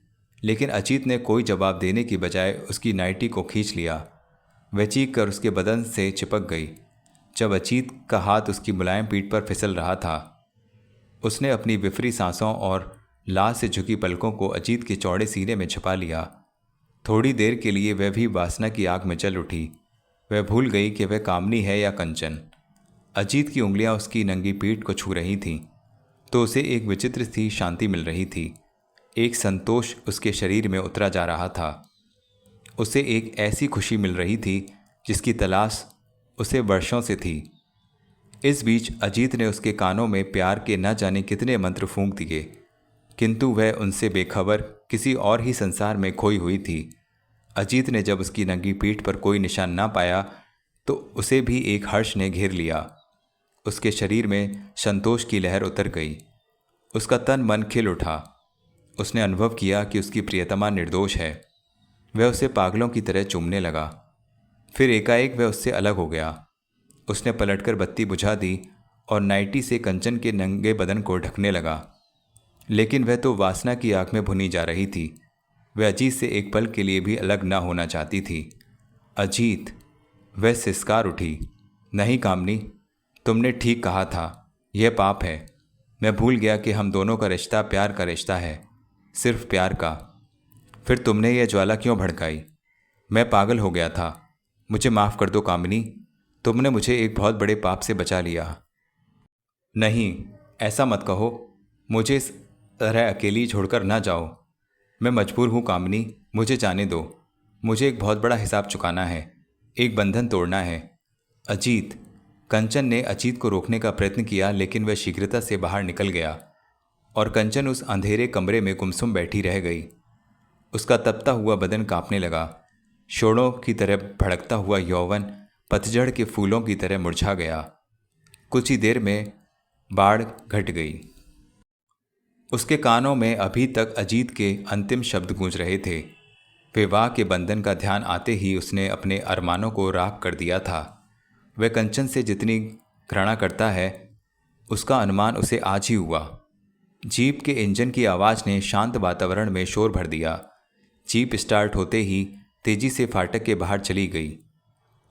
A: लेकिन अजीत ने कोई जवाब देने की बजाय उसकी नाइटी को खींच लिया। वह चीख कर उसके बदन से चिपक गई। जब अजीत का हाथ उसकी मुलायम पीठ पर फिसल रहा था, उसने अपनी विफरी सांसों और लाल से झुकी पलकों को अजीत के चौड़े सीने में छिपा लिया। थोड़ी देर के लिए वह भी वासना की आग में जल उठी। वह भूल गई कि वह कामनी है या कंचन। अजीत की उंगलियां उसकी नंगी पीठ को छू रही थीं, तो उसे एक विचित्र सी शांति मिल रही थी। एक संतोष उसके शरीर में उतरा जा रहा था। उसे एक ऐसी खुशी मिल रही थी जिसकी तलाश उसे वर्षों से थी। इस बीच अजीत ने उसके कानों में प्यार के न जाने कितने मंत्र फूंक दिए, किंतु वह उनसे बेखबर किसी और ही संसार में खोई हुई थी। अजीत ने जब उसकी नंगी पीठ पर कोई निशान ना पाया तो उसे भी एक हर्ष ने घेर लिया। उसके शरीर में संतोष की लहर उतर गई। उसका तन मन खिल उठा। उसने अनुभव किया कि उसकी प्रियतमा निर्दोष है। वह उसे पागलों की तरह चूमने लगा। फिर एकाएक वह उससे अलग हो गया। उसने पलटकर बत्ती बुझा दी और नाइटी से कंचन के नंगे बदन को ढकने लगा। लेकिन वह तो वासना की आग में भुनी जा रही थी। वह अजीत से एक पल के लिए भी अलग ना होना चाहती थी। अजीत, वह सिसकार उठी। नहीं कामनी, तुमने ठीक कहा था, यह पाप है। मैं भूल गया कि हम दोनों का रिश्ता प्यार का रिश्ता है, सिर्फ प्यार का। फिर तुमने यह ज्वाला क्यों भड़काई? मैं पागल हो गया था। मुझे माफ़ कर दो कामिनी, तुमने मुझे एक बहुत बड़े पाप से बचा लिया। नहीं, ऐसा मत कहो। मुझे इस तरह अकेली छोड़कर ना जाओ। मैं मजबूर हूँ कामिनी, मुझे जाने दो। मुझे एक बहुत बड़ा हिसाब चुकाना है, एक बंधन तोड़ना है। अजीत, कंचन ने अजीत को रोकने का प्रयत्न किया, लेकिन वह शीघ्रता से बाहर निकल गया और कंचन उस अंधेरे कमरे में गुमसुम बैठी रह गई। उसका तपता हुआ बदन कांपने लगा। शोड़ों की तरह भड़कता हुआ यौवन पतझड़ के फूलों की तरह मुरझा गया। कुछ ही देर में बाढ़ घट गई। उसके कानों में अभी तक अजीत के अंतिम शब्द गूंज रहे थे। विवाह के बंधन का ध्यान आते ही उसने अपने अरमानों को राख कर दिया था। वह कंचन से जितनी घृणा करता है, उसका अनुमान उसे आज ही हुआ। जीप के इंजन की आवाज़ ने शांत वातावरण में शोर भर दिया। जीप स्टार्ट होते ही तेजी से फाटक के बाहर चली गई।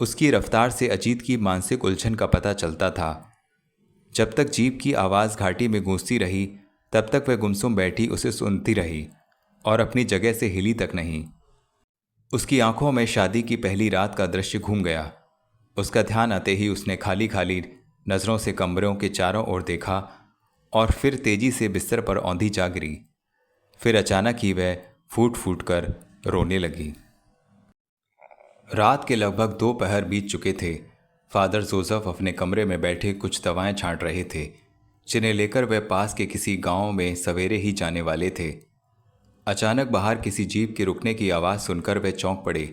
A: उसकी रफ्तार से अजीत की मानसिक उलझन का पता चलता था। जब तक जीप की आवाज़ घाटी में गूंजती रही, तब तक वह गुमसुम बैठी उसे सुनती रही और अपनी जगह से हिली तक नहीं। उसकी आंखों में शादी की पहली रात का दृश्य घूम गया। उसका ध्यान आते ही उसने खाली खाली नज़रों से कमरों के चारों ओर देखा और फिर तेजी से बिस्तर पर औंधी जा गिरी। फिर अचानक ही वह फूट फूट कर रोने लगी। रात के लगभग 2 पहर बीत चुके थे। फादर जोसेफ अपने कमरे में बैठे कुछ दवाएं छांट रहे थे। जिन्हें लेकर वह पास के किसी गांव में सवेरे ही जाने वाले थे। अचानक बाहर किसी जीप के रुकने की आवाज़ सुनकर वह चौंक पड़े।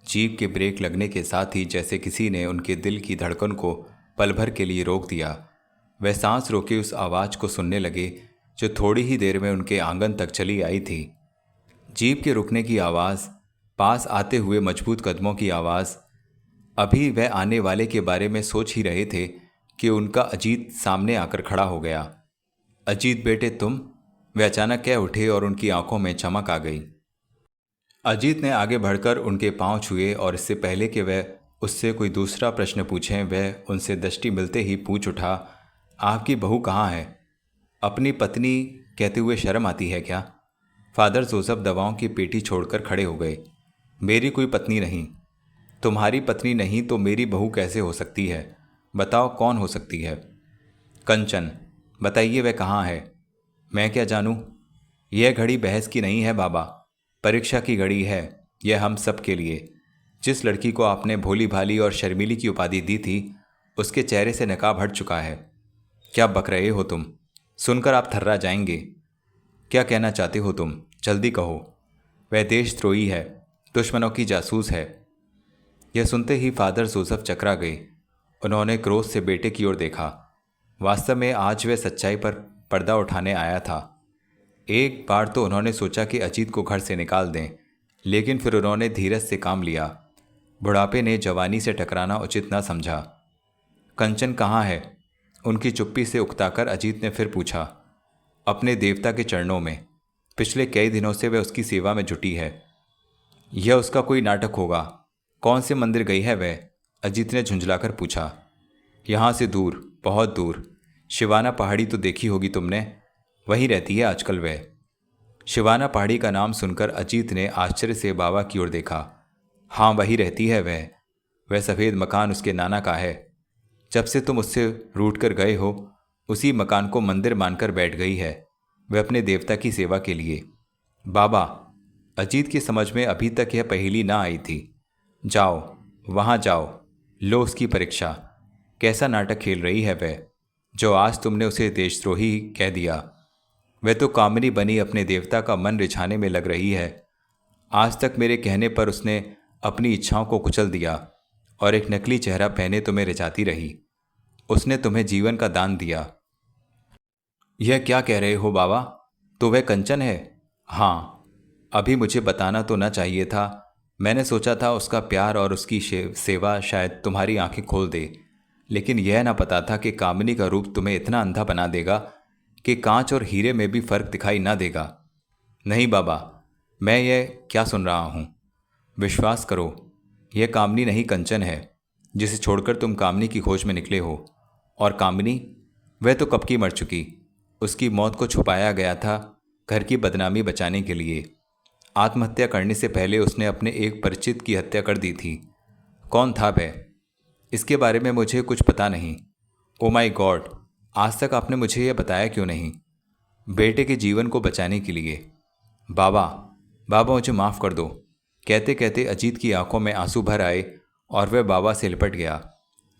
A: जीप के ब्रेक लगने के साथ ही जैसे किसी ने उनके दिल की धड़कन को पल भर के लिए रोक दिया। वह सांस रोके उस आवाज़ को सुनने लगे जो थोड़ी ही देर में उनके आंगन तक चली आई थी। जीप के रुकने की आवाज़, पास आते हुए मजबूत कदमों की आवाज़। अभी वह आने वाले के बारे में सोच ही रहे थे कि उनका अजीत सामने आकर खड़ा हो गया। अजीत बेटे तुम? वे अचानक कह उठे और उनकी आंखों में चमक आ गई। अजीत ने आगे बढ़कर उनके पांव छुए और इससे पहले कि वह उससे कोई दूसरा प्रश्न पूछें, वह उनसे दृष्टि मिलते ही पूछ उठा, आपकी बहू कहाँ है? अपनी पत्नी कहते हुए शर्म आती है क्या? फादर जोसेफ दवाओं की पेटी छोड़कर खड़े हो गए। मेरी कोई पत्नी नहीं। तुम्हारी पत्नी नहीं तो मेरी बहू कैसे हो सकती है? बताओ कौन हो सकती है? कंचन। बताइए वह कहाँ है? मैं क्या जानूं? यह घड़ी बहस की नहीं है बाबा, परीक्षा की घड़ी है। यह हम सब के लिए। जिस लड़की को आपने भोली भाली और शर्मीली की उपाधि दी थी, उसके चेहरे से नकाब हट चुका है। क्या बक रहे हो तुम? सुनकर आप थर्रा जाएंगे। क्या कहना चाहते हो तुम? जल्दी कहो। वह देशद्रोही है, दुश्मनों की जासूस है। यह सुनते ही फादर जोसेफ चकरा गए। उन्होंने क्रोध से बेटे की ओर देखा। वास्तव में आज वह सच्चाई पर पर्दा उठाने आया था। एक बार तो उन्होंने सोचा कि अजीत को घर से निकाल दें, लेकिन फिर उन्होंने धीरज से काम लिया। बुढ़ापे ने जवानी से टकराना उचित न समझा। कंचन कहाँ है? उनकी चुप्पी से उकताकर अजीत ने फिर पूछा। अपने देवता के चरणों में। पिछले कई दिनों से वह उसकी सेवा में जुटी है। यह उसका कोई नाटक होगा। कौन से मंदिर गई है वह? अजीत ने झुंझलाकर पूछा। यहाँ से दूर, बहुत दूर। शिवाना पहाड़ी तो देखी होगी तुमने, वहीं रहती है आजकल वह। शिवाना पहाड़ी का नाम सुनकर अजीत ने आश्चर्य से बाबा की ओर देखा। हाँ, वही रहती है वह। वह सफ़ेद मकान उसके नाना का है। जब से तुम उससे रूठ कर गए हो, उसी मकान को मंदिर मानकर बैठ गई है वह अपने देवता की सेवा के लिए। बाबा, अजीत की समझ में अभी तक यह पहेली ना आई थी। जाओ, वहाँ जाओ, लो उसकी परीक्षा। कैसा नाटक खेल रही है वह, जो आज तुमने उसे देशद्रोही कह दिया। वह तो कामिनी बनी अपने देवता का मन रिझाने में लग रही है। आज तक मेरे कहने पर उसने अपनी इच्छाओं को कुचल दिया और एक नकली चेहरा पहने तुम्हें रिझाती रही। उसने तुम्हें जीवन का दान दिया। यह क्या कह रहे हो बाबा? तो वह कंचन है? हाँ। अभी मुझे बताना तो न चाहिए था। मैंने सोचा था उसका प्यार और उसकी सेवा शायद तुम्हारी आंखें खोल दे, लेकिन यह ना पता था कि कामिनी का रूप तुम्हें इतना अंधा बना देगा कि कांच और हीरे में भी फर्क दिखाई ना देगा। नहीं बाबा, मैं यह क्या सुन रहा हूँ? विश्वास करो, यह कामिनी नहीं कंचन है, जिसे छोड़कर तुम कामिनी की खोज में निकले हो। और कामिनी, वह तो कब की मर चुकी। उसकी मौत को छुपाया गया था घर की बदनामी बचाने के लिए। आत्महत्या करने से पहले उसने अपने एक परिचित की हत्या कर दी थी। कौन था वह? इसके बारे में मुझे कुछ पता नहीं। ओ माय गॉड, आज तक आपने मुझे यह बताया क्यों नहीं? बेटे के जीवन को बचाने के लिए। बाबा, बाबा मुझे माफ़ कर दो। कहते कहते अजीत की आंखों में आंसू भर आए और वह बाबा से लिपट गया।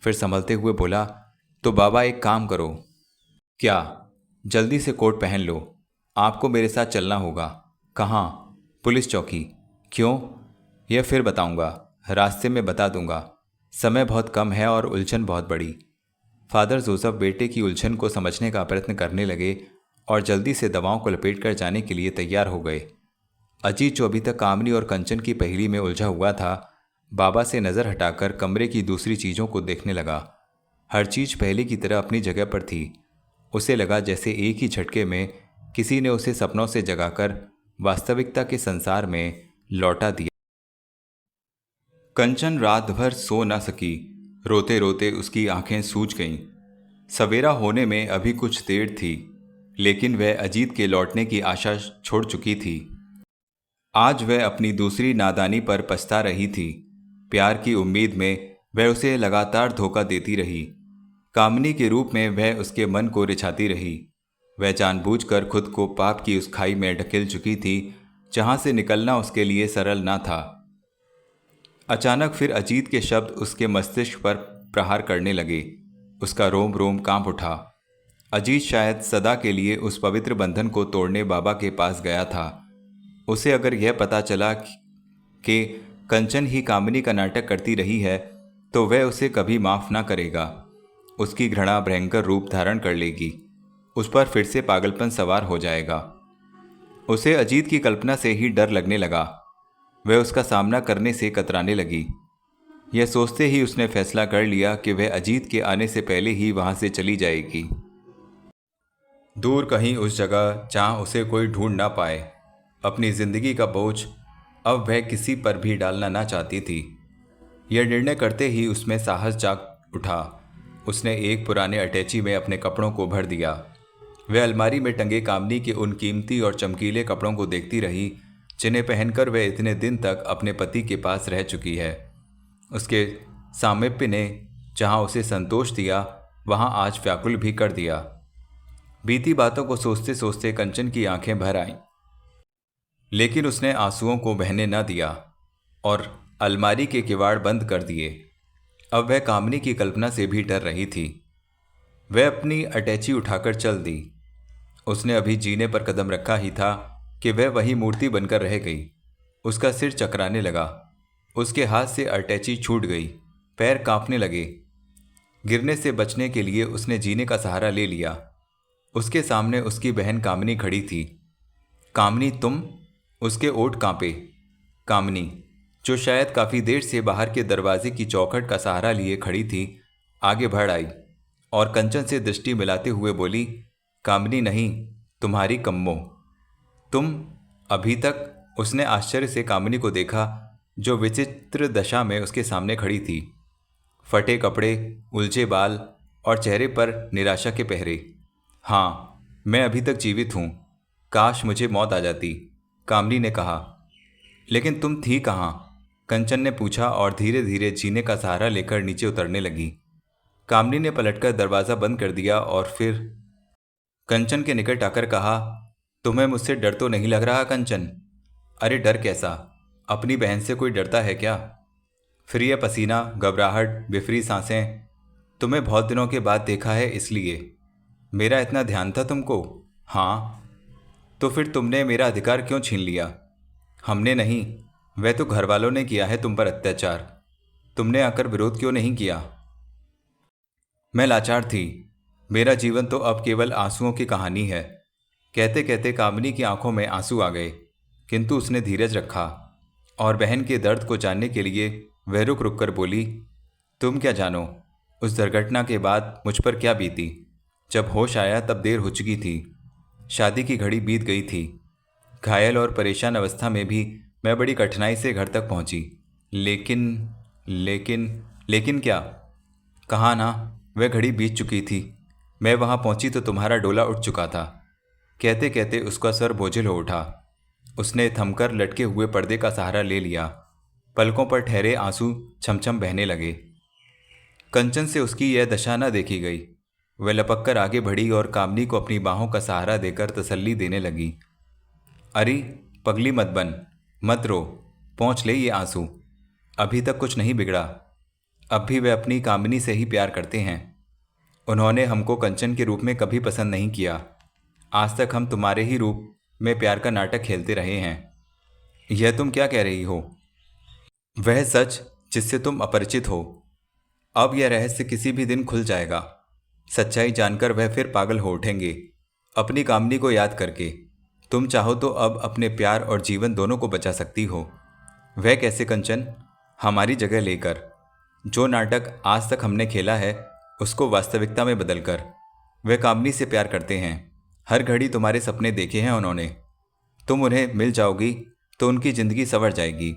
A: फिर संभलते हुए बोला, तो बाबा एक काम करो। क्या? जल्दी से कोट पहन लो। आपको मेरे साथ चलना होगा। कहाँ? पुलिस चौकी। क्यों? यह फिर बताऊंगा, रास्ते में बता दूंगा। समय बहुत कम है और उलझन बहुत बड़ी। फादर जोसेफ बेटे की उलझन को समझने का प्रयत्न करने लगे और जल्दी से दवाओं को लपेट कर जाने के लिए तैयार हो गए। अजीत, जो अभी तक कामिनी और कंचन की पहेली में उलझा हुआ था, बाबा से नज़र हटाकर कमरे की दूसरी चीज़ों को देखने लगा। हर चीज़ पहले की तरह अपनी जगह पर थी। उसे लगा जैसे एक ही झटके में किसी ने उसे सपनों से जगाकर वास्तविकता के संसार में लौटा दिया। कंचन रात भर सो न सकी। रोते रोते उसकी आंखें सूज गईं। सवेरा होने में अभी कुछ देर थी, लेकिन वह अजीत के लौटने की आशा छोड़ चुकी थी। आज वह अपनी दूसरी नादानी पर पछता रही थी। प्यार की उम्मीद में वह उसे लगातार धोखा देती रही। कामिनी के रूप में वह उसके मन को रिझाती रही। वह जानबूझकर खुद को पाप की उस खाई में ढकेल चुकी थी जहां से निकलना उसके लिए सरल ना था। अचानक फिर अजीत के शब्द उसके मस्तिष्क पर प्रहार करने लगे। उसका रोम रोम कांप उठा। अजीत शायद सदा के लिए उस पवित्र बंधन को तोड़ने बाबा के पास गया था। उसे अगर यह पता चला कि कंचन ही कामिनी का नाटक करती रही है तो वह उसे कभी माफ़ ना करेगा। उसकी घृणा भयंकर रूप धारण कर लेगी, उस पर फिर से पागलपन सवार हो जाएगा। उसे अजीत की कल्पना से ही डर लगने लगा। वह उसका सामना करने से कतराने लगी। यह सोचते ही उसने फैसला कर लिया कि वह अजीत के आने से पहले ही वहां से चली जाएगी, दूर कहीं उस जगह जहां उसे कोई ढूंढ ना पाए। अपनी जिंदगी का बोझ अब वह किसी पर भी डालना ना चाहती थी। यह निर्णय करते ही उसमें साहस जाग उठा। उसने एक पुराने अटैची में अपने कपड़ों को भर दिया। वह अलमारी में टंगे कामनी के उन कीमती और चमकीले कपड़ों को देखती रही जिन्हें पहनकर वह इतने दिन तक अपने पति के पास रह चुकी है। उसके सामीप्य ने जहां उसे संतोष दिया वहां आज व्याकुल भी कर दिया। बीती बातों को सोचते सोचते कंचन की आंखें भर आईं, लेकिन उसने आंसुओं को बहने न दिया और अलमारी के किवाड़ बंद कर दिए। अब वह कामनी की कल्पना से भी डर रही थी। वह अपनी अटैची उठाकर चल दी। उसने अभी जीने पर कदम रखा ही था कि वह वही मूर्ति बनकर रह गई। उसका सिर चकराने लगा। उसके हाथ से अटैची छूट गई। पैर कांपने लगे। गिरने से बचने के लिए उसने जीने का सहारा ले लिया। उसके सामने उसकी बहन कामनी खड़ी थी। कामनी तुम? उसके ओठ कांपे। कामनी, जो शायद काफी देर से बाहर के दरवाजे की चौखट का सहारा लिए खड़ी थी, आगे बढ़ आई और कंचन से दृष्टि मिलाते हुए बोली, कामनी नहीं, तुम्हारी कम्मो। तुम? अभी तक उसने आश्चर्य से कामनी को देखा जो विचित्र दशा में उसके सामने खड़ी थी। फटे कपड़े, उलझे बाल और चेहरे पर निराशा के पहरे। हाँ, मैं अभी तक जीवित हूँ। काश मुझे मौत आ जाती, कामनी ने कहा। लेकिन तुम थी कहाँ? कंचन ने पूछा और धीरे धीरे जीने का सहारा लेकर नीचे उतरने लगी। कामनी ने पलटकर दरवाज़ा बंद कर दिया और फिर कंचन के निकट आकर कहा, तुम्हें मुझसे डर तो नहीं लग रहा कंचन? अरे डर कैसा, अपनी बहन से कोई डरता है क्या? फिर यह पसीना, घबराहट, बिफरी सांसें। तुम्हें बहुत दिनों के बाद देखा है इसलिए। मेरा इतना ध्यान था तुमको? हाँ। तो फिर तुमने मेरा अधिकार क्यों छीन लिया? हमने नहीं, वह तो घर वालों ने किया है तुम पर अत्याचार। तुमने आकर विरोध क्यों नहीं किया? मैं लाचार थी। मेरा जीवन तो अब केवल आंसुओं की कहानी है। कहते कहते कामनी की आंखों में आंसू आ गए, किंतु उसने धीरज रखा और बहन के दर्द को जानने के लिए वह रुक रुक कर बोली, तुम क्या जानो उस दुर्घटना के बाद मुझ पर क्या बीती। जब होश आया तब देर हो चुकी थी। शादी की घड़ी बीत गई थी। घायल और परेशान अवस्था में भी मैं बड़ी कठिनाई से घर तक पहुंची। लेकिन लेकिन लेकिन क्या? कहा ना, वह घड़ी बीत चुकी थी। मैं वहां पहुंची तो तुम्हारा डोला उठ चुका था। कहते कहते उसका सर बोझिल हो उठा। उसने थमकर लटके हुए पर्दे का सहारा ले लिया। पलकों पर ठहरे आंसू छमछम बहने लगे। कंचन से उसकी यह दशा न देखी गई। वह लपक कर आगे बढ़ी और कामनी को अपनी बाहों का सहारा देकर तसल्ली देने लगी। अरे पगली मत बन, मत रो, पोंछ ले ये आंसू। अभी तक कुछ नहीं बिगड़ा। अब भी वे अपनी कामनी से ही प्यार करते हैं। उन्होंने हमको कंचन के रूप में कभी पसंद नहीं किया। आज तक हम तुम्हारे ही रूप में प्यार का नाटक खेलते रहे हैं। यह तुम क्या कह रही हो? वह सच जिससे तुम अपरिचित हो। अब यह रहस्य किसी भी दिन खुल जाएगा। सच्चाई जानकर वह फिर पागल हो उठेंगे, अपनी कामनी को याद करके। तुम चाहो तो अब अपने प्यार और जीवन दोनों को बचा सकती हो। वह कैसे कंचन? हमारी जगह लेकर। जो नाटक आज तक हमने खेला है उसको वास्तविकता में बदलकर। वह कामनी से प्यार करते हैं। हर घड़ी तुम्हारे सपने देखे हैं उन्होंने। तुम उन्हें मिल जाओगी तो उनकी जिंदगी संवर जाएगी।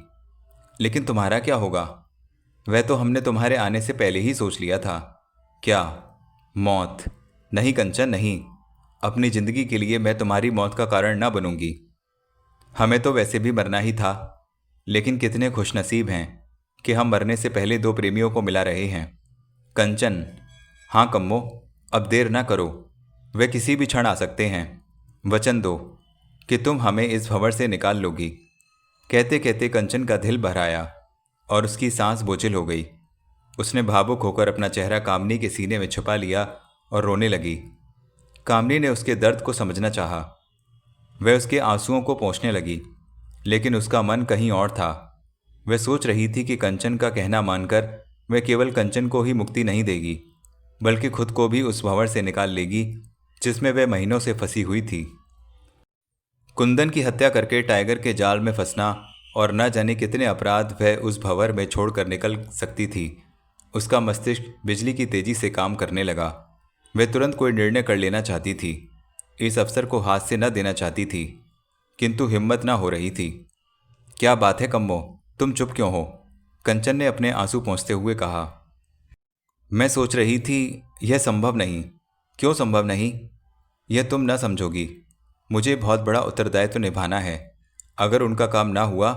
A: लेकिन तुम्हारा क्या होगा? वह तो हमने तुम्हारे आने से पहले ही सोच लिया था। क्या? मौत? नहीं कंचन, नहीं। अपनी जिंदगी के लिए मैं तुम्हारी मौत का कारण न बनूंगी। हमें तो वैसे भी मरना ही था, लेकिन कितने खुशनसीब हैं कि हम मरने से पहले दो प्रेमियों को मिला रहे हैं। कंचन। हाँ कम्मो, अब देर ना करो। वे किसी भी क्षण आ सकते हैं। वचन दो कि तुम हमें इस भंवर से निकाल लोगी। कहते कहते कंचन का दिल भर आया और उसकी सांस बोझिल हो गई। उसने भावुक होकर अपना चेहरा कामनी के सीने में छुपा लिया और रोने लगी। कामनी ने उसके दर्द को समझना चाहा। वह उसके आंसुओं को पोंछने लगी, लेकिन उसका मन कहीं और था। वह सोच रही थी कि कंचन का कहना मानकर वह केवल कंचन को ही मुक्ति नहीं देगी, बल्कि खुद को भी उस भंवर से निकाल लेगी जिसमें वह महीनों से फंसी हुई थी। कुंदन की हत्या करके टाइगर के जाल में फंसना और न जाने कितने अपराध वह उस भंवर में छोड़कर निकल सकती थी। उसका मस्तिष्क बिजली की तेजी से काम करने लगा। वह तुरंत कोई निर्णय कर लेना चाहती थी। इस अवसर को हाथ से न देना चाहती थी, किंतु हिम्मत न हो रही थी। क्या बात है कम्मो, तुम चुप क्यों हो? कंचन ने अपने आंसू पोंछते हुए कहा। मैं सोच रही थी, यह संभव नहीं। क्यों संभव नहीं? यह तुम न समझोगी। मुझे बहुत बड़ा उत्तरदायित्व निभाना है। अगर उनका काम ना हुआ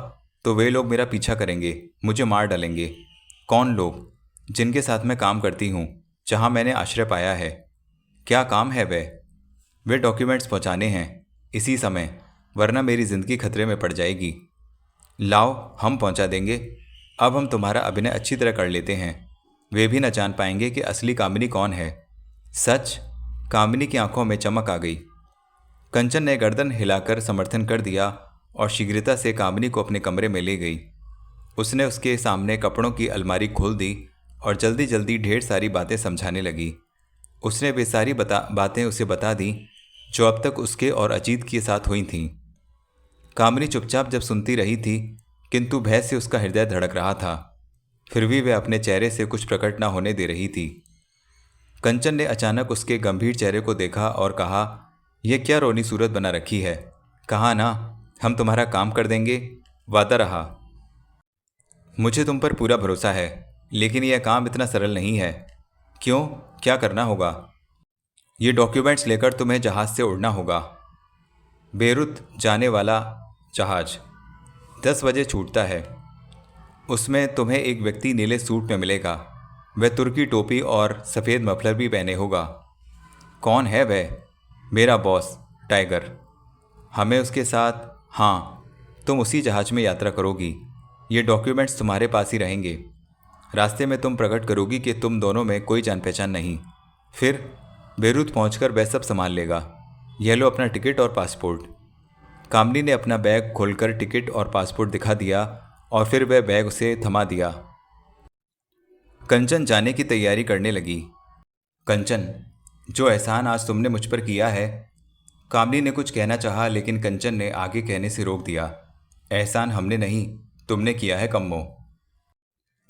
A: तो वे लोग मेरा पीछा करेंगे, मुझे मार डालेंगे। कौन लोग? जिनके साथ मैं काम करती हूँ, जहाँ मैंने आश्रय पाया है। क्या काम है वह? वे डॉक्यूमेंट्स पहुँचाने हैं इसी समय, वरना मेरी ज़िंदगी खतरे में पड़ जाएगी। लाओ, हम पहुँचा देंगे। अब हम तुम्हारा अभिनय अच्छी तरह कर लेते हैं। वे भी न जान पाएंगे कि असली कामिनी कौन है। सच? कामिनी की आंखों में चमक आ गई। कंचन ने गर्दन हिलाकर समर्थन कर दिया और शीघ्रता से कामिनी को अपने कमरे में ले गई। उसने उसके सामने कपड़ों की अलमारी खोल दी और जल्दी जल्दी ढेर सारी बातें समझाने लगी। उसने वे सारी बातें उसे बता दी जो अब तक उसके और अजीत के साथ हुई थीं। कामिनी चुपचाप जब सुनती रही थी, किंतु भय से उसका हृदय धड़क रहा था। फिर भी वह अपने चेहरे से कुछ प्रकट न होने दे रही थी। कंचन ने अचानक उसके गंभीर चेहरे को देखा और कहा, यह क्या रोनी सूरत बना रखी है? कहा ना, हम तुम्हारा काम कर देंगे, वादा रहा। मुझे तुम पर पूरा भरोसा है, लेकिन यह काम इतना सरल नहीं है। क्यों? क्या करना होगा? ये डॉक्यूमेंट्स लेकर तुम्हें जहाज से उड़ना होगा। बेरूत जाने वाला जहाज 10 बजे छूटता है। उसमें तुम्हें एक व्यक्ति नीले सूट में मिलेगा। वह तुर्की टोपी और सफ़ेद मफलर भी पहने होगा। कौन है वह? मेरा बॉस, टाइगर। हमें उसके साथ, हाँ, तुम उसी जहाज में यात्रा करोगी। ये डॉक्यूमेंट्स तुम्हारे पास ही रहेंगे। रास्ते में तुम प्रकट करोगी कि तुम दोनों में कोई जान पहचान नहीं। फिर बेरूत पहुंचकर वह सब संभाल लेगा। यह लो अपना टिकट और पासपोर्ट। कामनी ने अपना बैग खोलकर टिकट और पासपोर्ट दिखा दिया और फिर वह बैग उसे थमा दिया। कंचन जाने की तैयारी करने लगी। कंचन, जो एहसान आज तुमने मुझ पर किया है। कामनी ने कुछ कहना चाहा, लेकिन कंचन ने आगे कहने से रोक दिया। एहसान हमने नहीं, तुमने किया है कम्मो।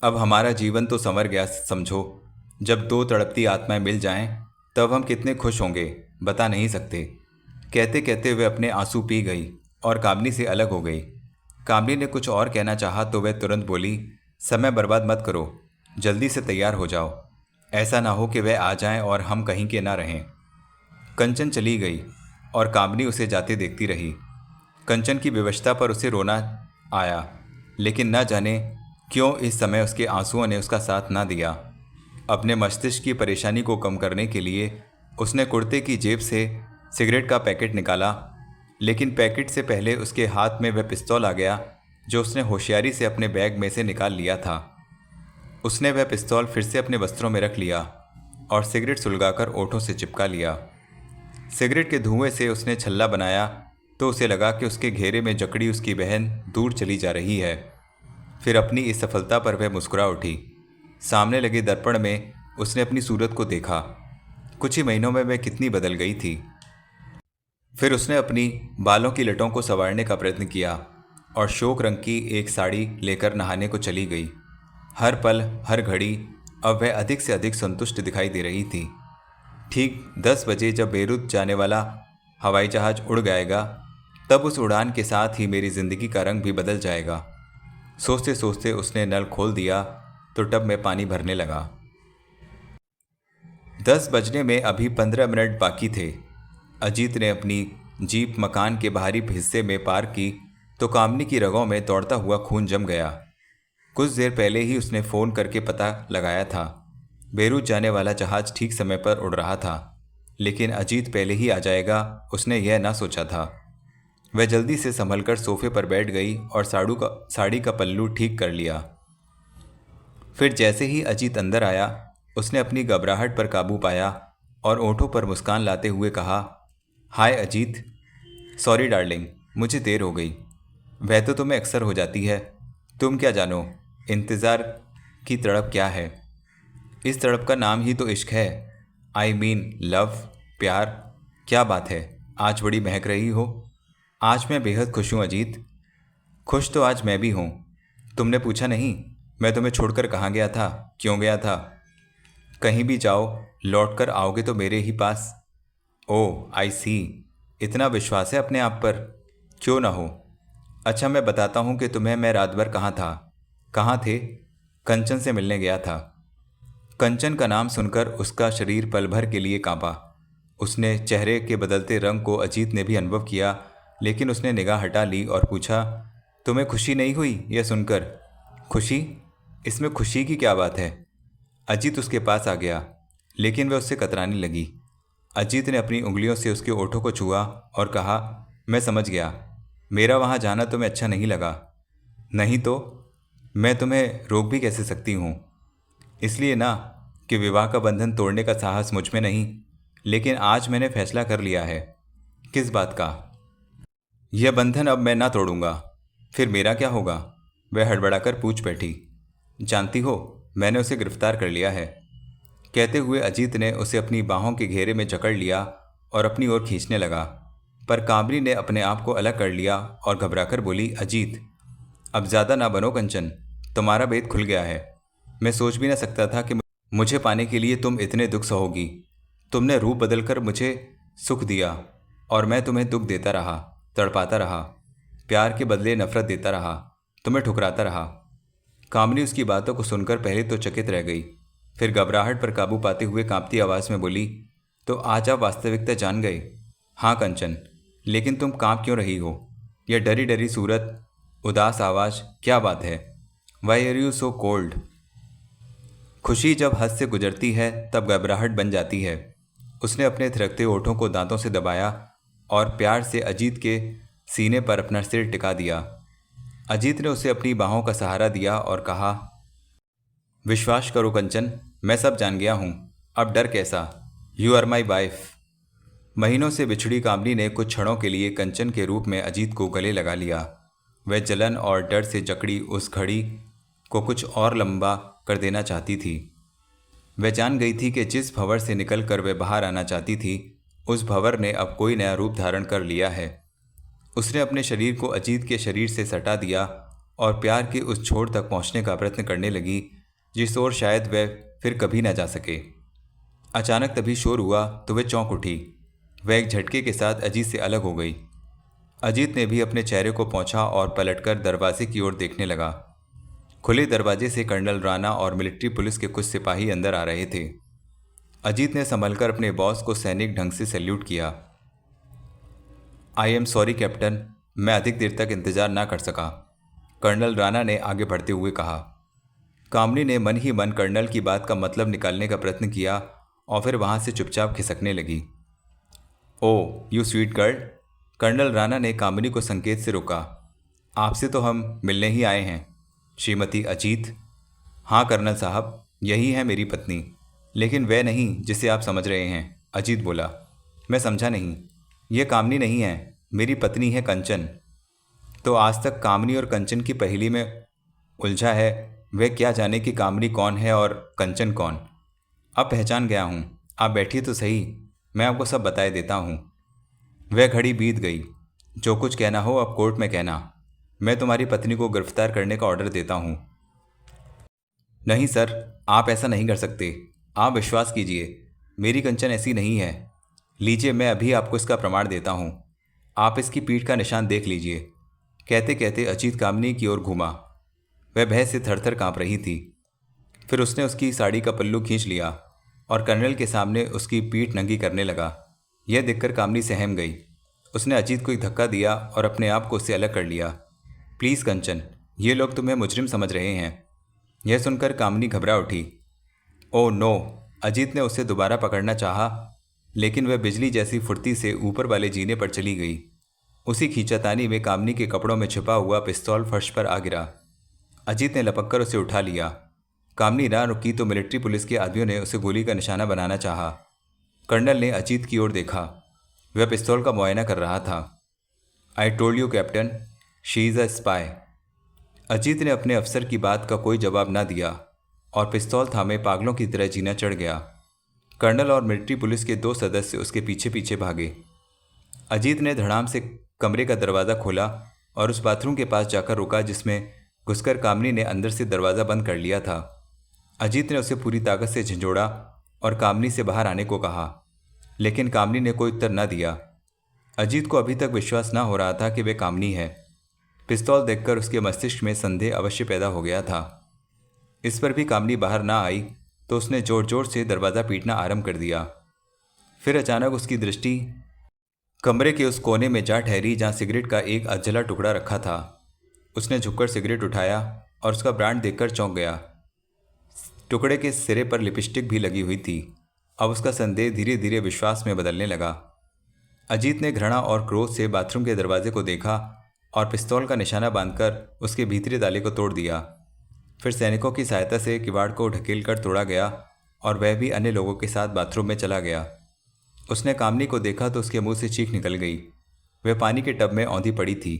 A: अब हमारा जीवन तो संवर गया समझो। जब दो तड़पती आत्माएं मिल जाएं, तब हम कितने खुश होंगे, बता नहीं सकते। कहते कहते वे अपने आंसू पी गई और कामनी से अलग हो गई। कामनी ने कुछ और कहना चाहा तो वह तुरंत बोली, समय बर्बाद मत करो, जल्दी से तैयार हो जाओ। ऐसा ना हो कि वह आ जाएं और हम कहीं के ना रहें। कंचन चली गई और कामनी उसे जाते देखती रही। कंचन की विवशता पर उसे रोना आया, लेकिन न जाने क्यों इस समय उसके आंसुओं ने उसका साथ ना दिया। अपने मस्तिष्क की परेशानी को कम करने के लिए उसने कुर्ते की जेब से सिगरेट का पैकेट निकाला, लेकिन पैकेट से पहले उसके हाथ में वह पिस्तौल आ गया जो उसने होशियारी से अपने बैग में से निकाल लिया था। उसने वह पिस्तौल फिर से अपने वस्त्रों में रख लिया और सिगरेट सुलगाकर ओठों से चिपका लिया। सिगरेट के धुएं से उसने छल्ला बनाया तो उसे लगा कि उसके घेरे में जकड़ी उसकी बहन दूर चली जा रही है। फिर अपनी इस सफलता पर वह मुस्कुरा उठी। सामने लगे दर्पण में उसने अपनी सूरत को देखा। कुछ ही महीनों में वह कितनी बदल गई थी। फिर उसने अपनी बालों की लटों को संवारने का प्रयत्न किया और शोक रंग की एक साड़ी लेकर नहाने को चली गई। हर पल, हर घड़ी अब वह अधिक से अधिक संतुष्ट दिखाई दे रही थी। ठीक 10 बजे जब बेरूत जाने वाला हवाई जहाज उड़ जाएगा, तब उस उड़ान के साथ ही मेरी ज़िंदगी का रंग भी बदल जाएगा। सोचते सोचते उसने नल खोल दिया तो टब में पानी भरने लगा। 10 बजने में अभी 15 मिनट बाकी थे। अजीत ने अपनी जीप मकान के बाहरी हिस्से में पार्क की तो कामनी की रगों में दौड़ता हुआ खून जम गया। कुछ देर पहले ही उसने फ़ोन करके पता लगाया था। बेरूत जाने वाला जहाज़ ठीक समय पर उड़ रहा था, लेकिन अजीत पहले ही आ जाएगा उसने यह ना सोचा था। वह जल्दी से संभलकर सोफे पर बैठ गई और साड़ी का पल्लू ठीक कर लिया। फिर जैसे ही अजीत अंदर आया, उसने अपनी घबराहट पर काबू पाया और ओंठों पर मुस्कान लाते हुए कहा, हाय अजीत। सॉरी डार्लिंग, मुझे देर हो गई। वह तो तुम्हें अक्सर हो जाती है। तुम क्या जानो इंतज़ार की तड़प क्या है। इस तड़प का नाम ही तो इश्क है। आई मीन लव, प्यार। क्या बात है, आज बड़ी महक रही हो। आज मैं बेहद खुश हूँ अजीत। खुश तो आज मैं भी हूँ। तुमने पूछा नहीं मैं तुम्हें छोड़कर कहाँ गया था, क्यों गया था। कहीं भी जाओ लौट कर आओगे तो मेरे ही पास। ओह आई सी, इतना विश्वास है अपने आप पर। क्यों ना हो। अच्छा मैं बताता हूँ कि तुम्हें मैं रात भर कहाँ था। कहाँ थे? कंचन से मिलने गया था। कंचन का नाम सुनकर उसका शरीर पल भर के लिए कांपा। उसने चेहरे के बदलते रंग को अजीत ने भी अनुभव किया, लेकिन उसने निगाह हटा ली और पूछा, तुम्हें खुशी नहीं हुई यह सुनकर? खुशी? इसमें खुशी की क्या बात है। अजीत उसके पास आ गया, लेकिन वह उससे कतराने लगी। अजीत ने अपनी उंगलियों से उसके ओठों को छुआ और कहा, मैं समझ गया। मेरा वहाँ जाना तुम्हें अच्छा नहीं लगा। नहीं तो मैं तुम्हें रोक भी कैसे सकती हूँ। इसलिए ना कि विवाह का बंधन तोड़ने का साहस मुझ में नहीं, लेकिन आज मैंने फैसला कर लिया है। किस बात का? यह बंधन अब मैं ना तोड़ूंगा। फिर मेरा क्या होगा? वह हड़बड़ाकर पूछ बैठी। जानती हो मैंने उसे गिरफ्तार कर लिया है। कहते हुए अजीत ने उसे अपनी बाहों के घेरे में जकड़ लिया और अपनी ओर खींचने लगा, पर कामरी ने अपने आप को अलग कर लिया और घबराकर बोली, अजीत अब ज़्यादा ना बनो कंचन, तुम्हारा भेद खुल गया है। मैं सोच भी ना सकता था कि मुझे पाने के लिए तुम इतने दुख सहोगी। तुमने रूप बदलकर मुझे सुख दिया और मैं तुम्हें दुख देता रहा, तड़पाता रहा, प्यार के बदले नफरत देता रहा, तुम्हें ठुकराता रहा। कामनी उसकी बातों को सुनकर पहले तो चकित रह गई, फिर घबराहट पर काबू पाते हुए कांपती आवाज़ में बोली, तो आज आप वास्तविकता जान गए। हाँ कंचन, लेकिन तुम कांप क्यों रही हो? यह डरी डरी सूरत, उदास आवाज़, क्या बात है? Why are you so cold? खुशी जब हद से गुजरती है तब घबराहट बन जाती है। उसने अपने थिरकते होठों को दांतों से दबाया और प्यार से अजीत के सीने पर अपना सिर टिका दिया। अजीत ने उसे अपनी बाहों का सहारा दिया और कहा, विश्वास करो कंचन, मैं सब जान गया हूँ। अब डर कैसा? You are my wife. महीनों से बिछड़ी कामनी ने कुछ क्षणों के लिए कंचन के रूप में अजीत को गले लगा लिया। वह जलन और डर से जकड़ी उस घड़ी को कुछ और लंबा कर देना चाहती थी। वह जान गई थी कि जिस भंवर से निकलकर वह बाहर आना चाहती थी, उस भंवर ने अब कोई नया रूप धारण कर लिया है। उसने अपने शरीर को अजीत के शरीर से सटा दिया और प्यार के उस छोर तक पहुंचने का प्रयत्न करने लगी जिस ओर शायद वह फिर कभी न जा सके। अचानक तभी शोर हुआ तो वह चौंक उठी। वह एक झटके के साथ अजीत से अलग हो गई। अजीत ने भी अपने चेहरे को पोंछा और पलटकर दरवाजे की ओर देखने लगा। खुले दरवाजे से कर्नल राणा और मिलिट्री पुलिस के कुछ सिपाही अंदर आ रहे थे। अजीत ने संभलकर अपने बॉस को सैनिक ढंग से सैल्यूट किया। आई एम सॉरी कैप्टन, मैं अधिक देर तक इंतजार ना कर सका, कर्नल राणा ने आगे बढ़ते हुए कहा। कामनी ने मन ही मन कर्नल की बात का मतलब निकालने का प्रयत्न किया और फिर वहां से चुपचाप खिसकने लगी। Oh you sweet girl, colonel Rana ने कामनी को संकेत से रोका। आपसे तो हम मिलने ही आए हैं श्रीमती अजीत। हाँ कर्नल साहब, यही है मेरी पत्नी, लेकिन वह नहीं जिसे आप समझ रहे हैं, अजीत बोला। मैं समझा नहीं। यह कामनी नहीं है, मेरी पत्नी है कंचन। तो आज तक कामनी और कंचन की पहेली में उलझा है, वह क्या जाने कि कामनी कौन है और कंचन कौन। अब पहचान गया हूँ, आप बैठिए तो सही, मैं आपको सब बताए देता हूँ। वह घड़ी बीत गई। जो कुछ कहना हो अब कोर्ट में कहना। मैं तुम्हारी पत्नी को गिरफ्तार करने का ऑर्डर देता हूँ। नहीं सर, आप ऐसा नहीं कर सकते। आप विश्वास कीजिए, मेरी कंचन ऐसी नहीं है। लीजिए, मैं अभी आपको इसका प्रमाण देता हूँ। आप इसकी पीठ का निशान देख लीजिए। कहते कहते अजीत कामनी की ओर घूमा। वह भय से थरथर काँप रही थी। फिर उसने उसकी साड़ी का पल्लू खींच लिया और कर्नल के सामने उसकी पीठ नंगी करने लगा। यह देखकर कामनी सहम गई। उसने अजीत को एक धक्का दिया और अपने आप को उससे अलग कर लिया। प्लीज़ कंचन, ये लोग तुम्हें मुजरिम समझ रहे हैं। यह सुनकर कामनी घबरा उठी। Oh no! अजीत ने उसे दोबारा पकड़ना चाहा, लेकिन वह बिजली जैसी फुर्ती से ऊपर वाले जीने पर चली गई। उसी खींचातानी में कामनी के कपड़ों में छिपा हुआ पिस्तौल फर्श पर आ गिरा। अजीत ने लपककर उसे उठा लिया। कामनी ना रुकी तो मिलिट्री पुलिस के आदमियों ने उसे गोली का निशाना बनाना चाहा। कर्नल ने अजीत की ओर देखा। वह पिस्तौल का मुआयना कर रहा था। I told you captain, she is a spy. Ajit ने अपने अफसर की बात का कोई जवाब ना दिया और पिस्तौल थामे पागलों की तरह जीना चढ़ गया। कर्नल और मिलिट्री पुलिस के 2 सदस्य उसके पीछे पीछे भागे। अजीत ने धड़ाम से कमरे का दरवाज़ा खोला और उस बाथरूम के पास जाकर रुका जिसमें घुसकर कामनी ने अंदर से दरवाज़ा बंद कर लिया था। अजीत ने उसे पूरी ताकत से झंझोड़ा और कामनी से बाहर आने को कहा, लेकिन कामनी ने कोई उत्तर न दिया। अजीत को अभी तक विश्वास न हो रहा था कि वह कामनी है। पिस्तौल देखकर उसके मस्तिष्क में संदेह अवश्य पैदा हो गया था। इस पर भी कामनी बाहर ना आई तो उसने जोर जोर से दरवाज़ा पीटना आरंभ कर दिया। फिर अचानक उसकी दृष्टि कमरे के उस कोने में जा ठहरी जहाँ सिगरेट का एक अधजला टुकड़ा रखा था। उसने झुककर सिगरेट उठाया और उसका ब्रांड देखकर चौंक गया। टुकड़े के सिरे पर लिपस्टिक भी लगी हुई थी। अब उसका संदेह धीरे धीरे विश्वास में बदलने लगा। अजीत ने घृणा और क्रोध से बाथरूम के दरवाजे को देखा और पिस्तौल का निशाना बांधकर उसके भीतरी ताले को तोड़ दिया। फिर सैनिकों की सहायता से किवाड़ को ढकेल कर तोड़ा गया और वह भी अन्य लोगों के साथ बाथरूम में चला गया। उसने कामनी को देखा तो उसके मुंह से चीख निकल गई। वह पानी के टब में औंधी पड़ी थी।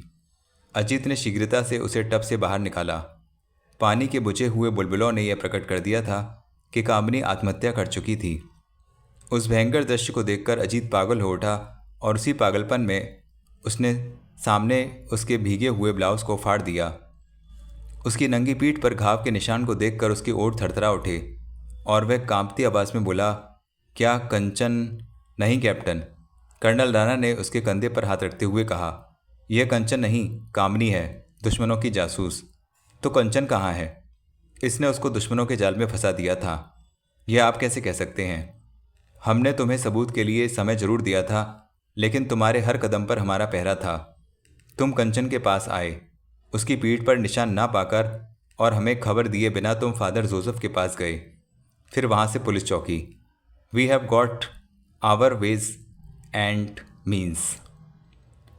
A: अजीत ने शीघ्रता से उसे टब से बाहर निकाला। पानी के बुझे हुए बुलबुलों ने यह प्रकट कर दिया था कि कामनी आत्महत्या कर चुकी थी। उस भयंकर दृश्य को देखकर अजीत पागल हो उठा और उसी पागलपन में उसने सामने उसके भीगे हुए ब्लाउज को फाड़ दिया। उसकी नंगी पीठ पर घाव के निशान को देखकर उसके ओठ थरथरा उठे और वह कांपती आवाज़ में बोला, क्या कंचन? नहीं कैप्टन, कर्नल राणा ने उसके कंधे पर हाथ रखते हुए कहा। यह कंचन नहीं, कामनी है, दुश्मनों की जासूस। तो कंचन कहाँ है? इसने उसको दुश्मनों के जाल में फंसा दिया था। यह आप कैसे कह सकते हैं? हमने तुम्हें सबूत के लिए समय जरूर दिया था, लेकिन तुम्हारे हर कदम पर हमारा पहरा था। तुम कंचन के पास आए, उसकी पीठ पर निशान ना पाकर और हमें खबर दिए बिना तुम फादर जोसेफ के पास गए, फिर वहाँ से पुलिस चौकी। We have got our ways and means.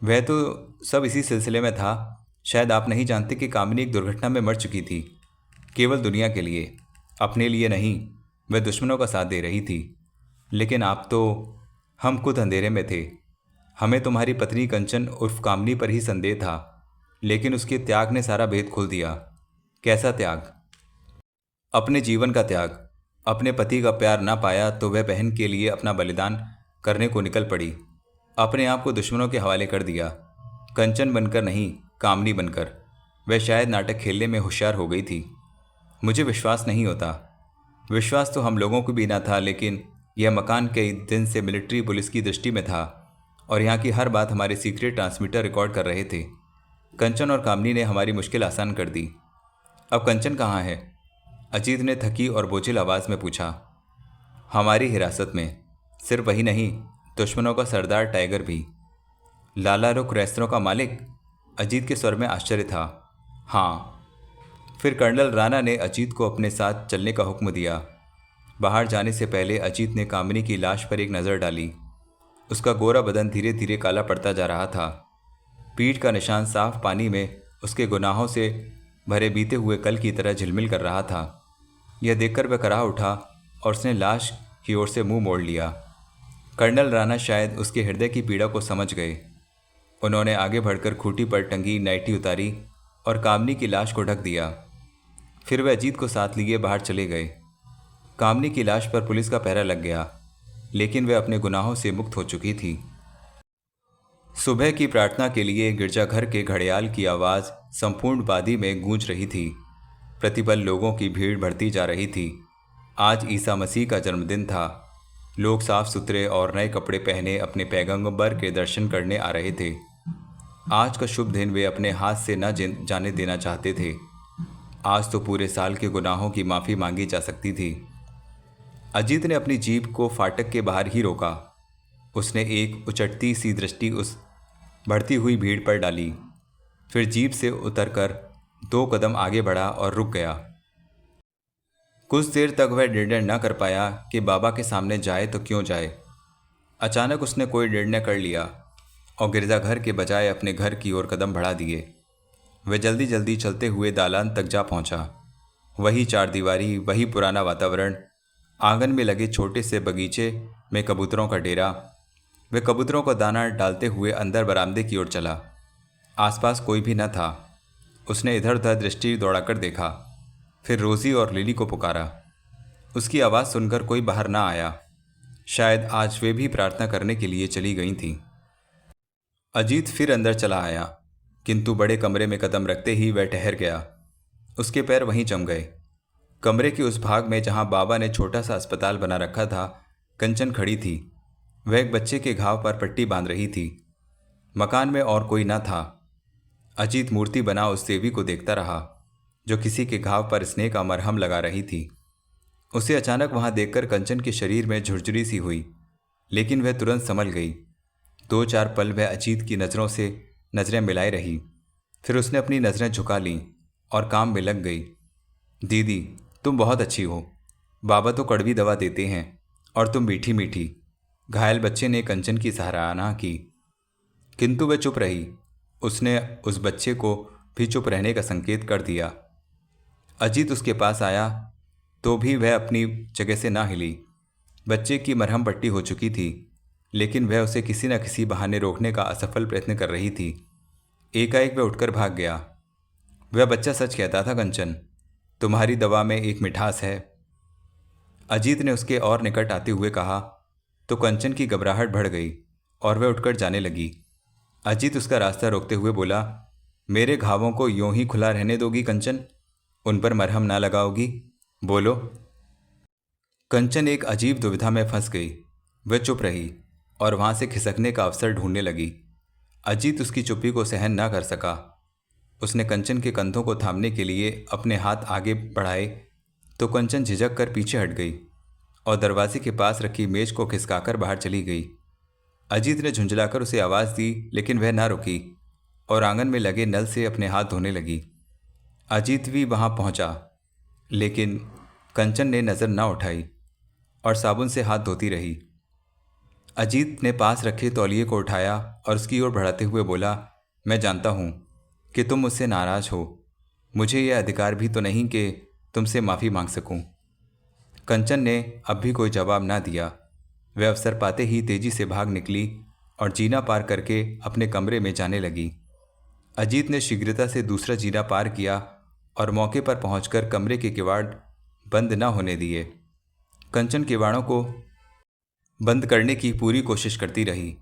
A: वह तो सब इसी सिलसिले में था। शायद आप नहीं जानते कि कामिनी एक दुर्घटना में मर चुकी थी, केवल दुनिया के लिए, अपने लिए नहीं। वह दुश्मनों का साथ दे रही थी। लेकिन आप तो, हम खुद अंधेरे में थे। हमें तुम्हारी पत्नी कंचन उर्फ कामनी पर ही संदेह था, लेकिन उसके त्याग ने सारा भेद खोल दिया। कैसा त्याग? अपने जीवन का त्याग। अपने पति का प्यार ना पाया तो वह बहन के लिए अपना बलिदान करने को निकल पड़ी। अपने आप को दुश्मनों के हवाले कर दिया, कंचन बनकर नहीं, कामनी बनकर। वह शायद नाटक खेलने में होशियार हो गई थी। मुझे विश्वास नहीं होता। विश्वास तो हम लोगों को भी ना था, लेकिन यह मकान कई दिन से मिलिट्री पुलिस की दृष्टि में था और यहाँ की हर बात हमारे सीक्रेट ट्रांसमीटर रिकॉर्ड कर रहे थे। कंचन और कामनी ने हमारी मुश्किल आसान कर दी। अब कंचन कहाँ है? अजीत ने थकी और बोझिल आवाज़ में पूछा। हमारी हिरासत में। सिर्फ वही नहीं, दुश्मनों का सरदार टाइगर भी। लाला रुख रेस्तरों का मालिक? अजीत के स्वर में आश्चर्य था। हाँ। फिर कर्नल राणा ने अजीत को अपने साथ चलने का हुक्म दिया। बाहर जाने से पहले अजीत ने कामिनी की लाश पर एक नज़र डाली। उसका गोरा बदन धीरे धीरे काला पड़ता जा रहा था। पीठ का निशान साफ पानी में उसके गुनाहों से भरे बीते हुए कल की तरह झिलमिल कर रहा था। यह देखकर वह कराह उठा और उसने लाश की ओर से मुंह मोड़ लिया। कर्नल राणा शायद उसके हृदय की पीड़ा को समझ गए। उन्होंने आगे बढ़कर खूंटी पर टंगी नाइटी उतारी और कामनी की लाश को ढक दिया। फिर वह अजीत को साथ लिए बाहर चले गए। कामनी की लाश पर पुलिस का पहरा लग गया, लेकिन वह अपने गुनाहों से मुक्त हो चुकी थी। सुबह की प्रार्थना के लिए गिरजाघर के घड़ियाल की आवाज़ संपूर्ण वादी में गूंज रही थी। प्रतिपल लोगों की भीड़ बढ़ती जा रही थी। आज ईसा मसीह का जन्मदिन था। लोग साफ सुथरे और नए कपड़े पहने अपने पैगंबर के दर्शन करने आ रहे थे। आज का शुभ दिन वे अपने हाथ से न जाने देना चाहते थे। आज तो पूरे साल के गुनाहों की माफ़ी मांगी जा सकती थी। अजीत ने अपनी जीप को फाटक के बाहर ही रोका। उसने एक उचटती सी दृष्टि उस बढ़ती हुई भीड़ पर डाली, फिर जीप से उतरकर 2 कदम आगे बढ़ा और रुक गया। कुछ देर तक वह निर्णय न कर पाया कि बाबा के सामने जाए तो क्यों जाए। अचानक उसने कोई निर्णय कर लिया और गिरजाघर के बजाय अपने घर की ओर कदम बढ़ा दिए। वह जल्दी जल्दी चलते हुए दालान तक जा पहुंचा। वही चारदीवारी, वही पुराना वातावरण, आंगन में लगे छोटे से बगीचे में कबूतरों का डेरा। वह कबूतरों को दाना डालते हुए अंदर बरामदे की ओर चला। आसपास कोई भी न था। उसने इधर उधर दृष्टि दौड़ाकर देखा, फिर रोज़ी और लिली को पुकारा। उसकी आवाज़ सुनकर कोई बाहर ना आया। शायद आज वे भी प्रार्थना करने के लिए चली गई थीं। अजीत फिर अंदर चला आया, किंतु बड़े कमरे में कदम रखते ही वह ठहर गया। उसके पैर वहीं जम गए। कमरे के उस भाग में जहां बाबा ने छोटा सा अस्पताल बना रखा था, कंचन खड़ी थी। वह एक बच्चे के घाव पर पट्टी बांध रही थी। मकान में और कोई न था। अजीत मूर्ति बना उस देवी को देखता रहा, जो किसी के घाव पर स्नेह का मरहम लगा रही थी। उसे अचानक वहां देखकर कंचन के शरीर में झुरझुरी सी हुई, लेकिन वह तुरंत संभल गई। 2-4 पल वह अजीत की नज़रों से नज़रें मिलाए रही, फिर उसने अपनी नज़रें झुका लीं और काम में लग गई। दीदी, तुम बहुत अच्छी हो। बाबा तो कड़वी दवा देते हैं और तुम मीठी मीठी। घायल बच्चे ने कंचन की सराहना की, किंतु वह चुप रही। उसने उस बच्चे को भी चुप रहने का संकेत कर दिया। अजीत उसके पास आया तो भी वह अपनी जगह से ना हिली। बच्चे की मरहम पट्टी हो चुकी थी, लेकिन वह उसे किसी न किसी बहाने रोकने का असफल प्रयत्न कर रही थी। एकाएक वह उठकर भाग गया। वह बच्चा सच कहता था कंचन, तुम्हारी दवा में एक मिठास है। अजीत ने उसके और निकट आते हुए कहा तो कंचन की घबराहट बढ़ गई और वह उठकर जाने लगी। अजीत उसका रास्ता रोकते हुए बोला, मेरे घावों को यूं ही खुला रहने दोगी कंचन? उन पर मरहम ना लगाओगी? बोलो। कंचन एक अजीब दुविधा में फंस गई। वह चुप रही और वहां से खिसकने का अवसर ढूंढने लगी। अजीत उसकी चुप्पी को सहन ना कर सका। उसने कंचन के कंधों को थामने के लिए अपने हाथ आगे बढ़ाए तो कंचन झिझक कर पीछे हट गई और दरवाजे के पास रखी मेज को खिसकाकर बाहर चली गई। अजीत ने झुंझलाकर उसे आवाज़ दी, लेकिन वह ना रुकी और आंगन में लगे नल से अपने हाथ धोने लगी। अजीत भी वहां पहुंचा, लेकिन कंचन ने नज़र ना उठाई और साबुन से हाथ धोती रही। अजीत ने पास रखे तौलिए को उठाया और उसकी ओर बढ़ाते हुए बोला, मैं जानता हूँ कि तुम मुझसे नाराज़ हो। मुझे यह अधिकार भी तो नहीं कि तुमसे माफ़ी मांग सकूं। कंचन ने अब भी कोई जवाब ना दिया। वह अवसर पाते ही तेजी से भाग निकली और जीना पार करके अपने कमरे में जाने लगी। अजीत ने शीघ्रता से दूसरा जीना पार किया और मौके पर पहुंचकर कमरे के किवाड़ बंद न होने दिए। कंचन किवाड़ों को बंद करने की पूरी कोशिश करती रही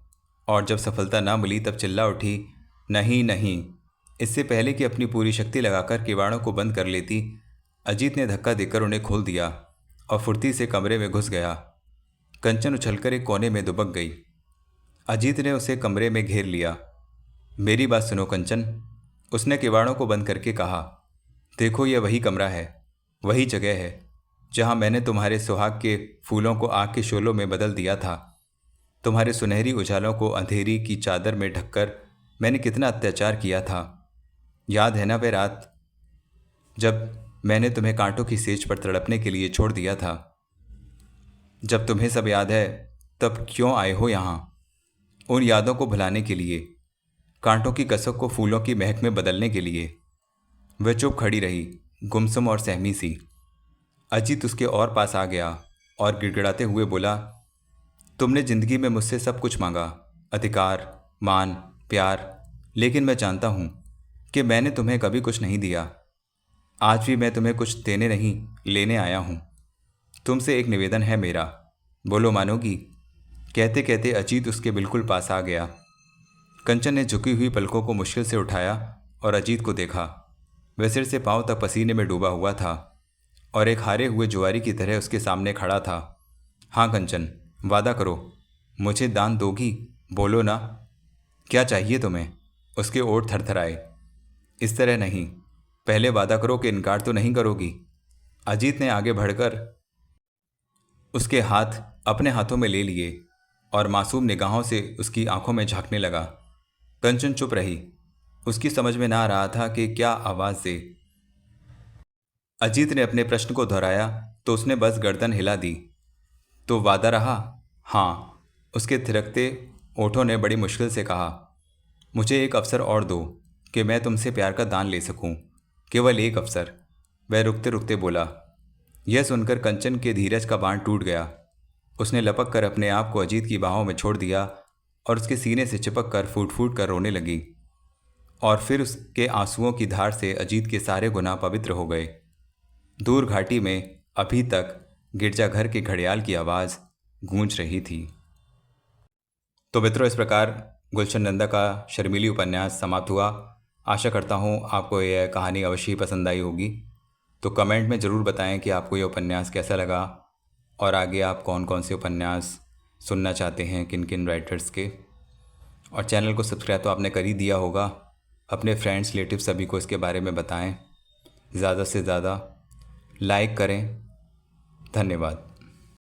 A: और जब सफलता ना मिली तब चिल्ला उठी, नहीं नहीं। इससे पहले कि अपनी पूरी शक्ति लगाकर किवाड़ों को बंद कर लेती, अजीत ने धक्का देकर उन्हें खोल दिया और फुर्ती से कमरे में घुस गया। कंचन उछलकर एक कोने में दुबक गई। अजीत ने उसे कमरे में घेर लिया। मेरी बात सुनो कंचन, उसने किवाड़ों को बंद करके कहा। देखो, यह वही कमरा है, वही जगह है जहां मैंने तुम्हारे सुहाग के फूलों को आग के शोलों में बदल दिया था। तुम्हारे सुनहरी उजालों को अंधेरी की चादर में ढककर मैंने कितना अत्याचार किया था। याद है ना वह रात जब मैंने तुम्हें कांटों की सेज पर तड़पने के लिए छोड़ दिया था? जब तुम्हें सब याद है तब क्यों आए हो यहाँ? उन यादों को भुलाने के लिए, कांटों की कसक को फूलों की महक में बदलने के लिए। वह चुप खड़ी रही, गुमसुम और सहमी सी। अजीत उसके और पास आ गया और गिड़गिड़ाते हुए बोला, तुमने जिंदगी में मुझसे सब कुछ मांगा, अधिकार, मान, प्यार, लेकिन मैं जानता हूँ कि मैंने तुम्हें कभी कुछ नहीं दिया। आज भी मैं तुम्हें कुछ देने नहीं, लेने आया हूँ। तुमसे एक निवेदन है मेरा, बोलो मानोगी? कहते कहते अजीत उसके बिल्कुल पास आ गया। कंचन ने झुकी हुई पलकों को मुश्किल से उठाया और अजीत को देखा। वह सिर से पांव तक पसीने में डूबा हुआ था और एक हारे हुए जुआरी की तरह उसके सामने खड़ा था। हाँ कंचन, वादा करो, मुझे दान दोगी? बोलो ना, क्या चाहिए तुम्हें? उसके ओठ थरथराए। इस तरह नहीं, पहले वादा करो कि इनकार तो नहीं करोगी। अजीत ने आगे बढ़कर उसके हाथ अपने हाथों में ले लिए और मासूम निगाहों से उसकी आंखों में झांकने लगा। कंचन चुप रही। उसकी समझ में ना आ रहा था कि क्या आवाज दे। अजीत ने अपने प्रश्न को दोहराया तो उसने बस गर्दन हिला दी। तो वादा रहा? हाँ, उसके थिरकते ओठों ने बड़ी मुश्किल से कहा। मुझे एक अवसर और दो कि मैं तुमसे प्यार का दान ले सकूं, केवल एक अवसर। वह रुकते रुकते बोला। यह सुनकर कंचन के धीरज का बांध टूट गया। उसने लपक कर अपने आप को अजीत की बाहों में छोड़ दिया और उसके सीने से चिपक कर फूट फूट कर रोने लगी। और फिर उसके आंसुओं की धार से अजीत के सारे गुनाह पवित्र हो गए। दूर घाटी में अभी तक गिरजाघर के घड़ियाल की आवाज़ गूंज रही थी। तो मित्रों, इस प्रकार गुलशन नंदा का शर्मीली उपन्यास समाप्त हुआ। आशा करता हूँ आपको यह कहानी अवश्य ही पसंद आई होगी। तो कमेंट में ज़रूर बताएं कि आपको ये उपन्यास कैसा लगा और आगे आप कौन कौन से उपन्यास सुनना चाहते हैं, किन किन राइटर्स के। और चैनल को सब्सक्राइब तो आपने कर ही दिया होगा। अपने फ्रेंड्स, रिलेटिव सभी को इसके बारे में बताएं। ज़्यादा से ज़्यादा लाइक करें। धन्यवाद।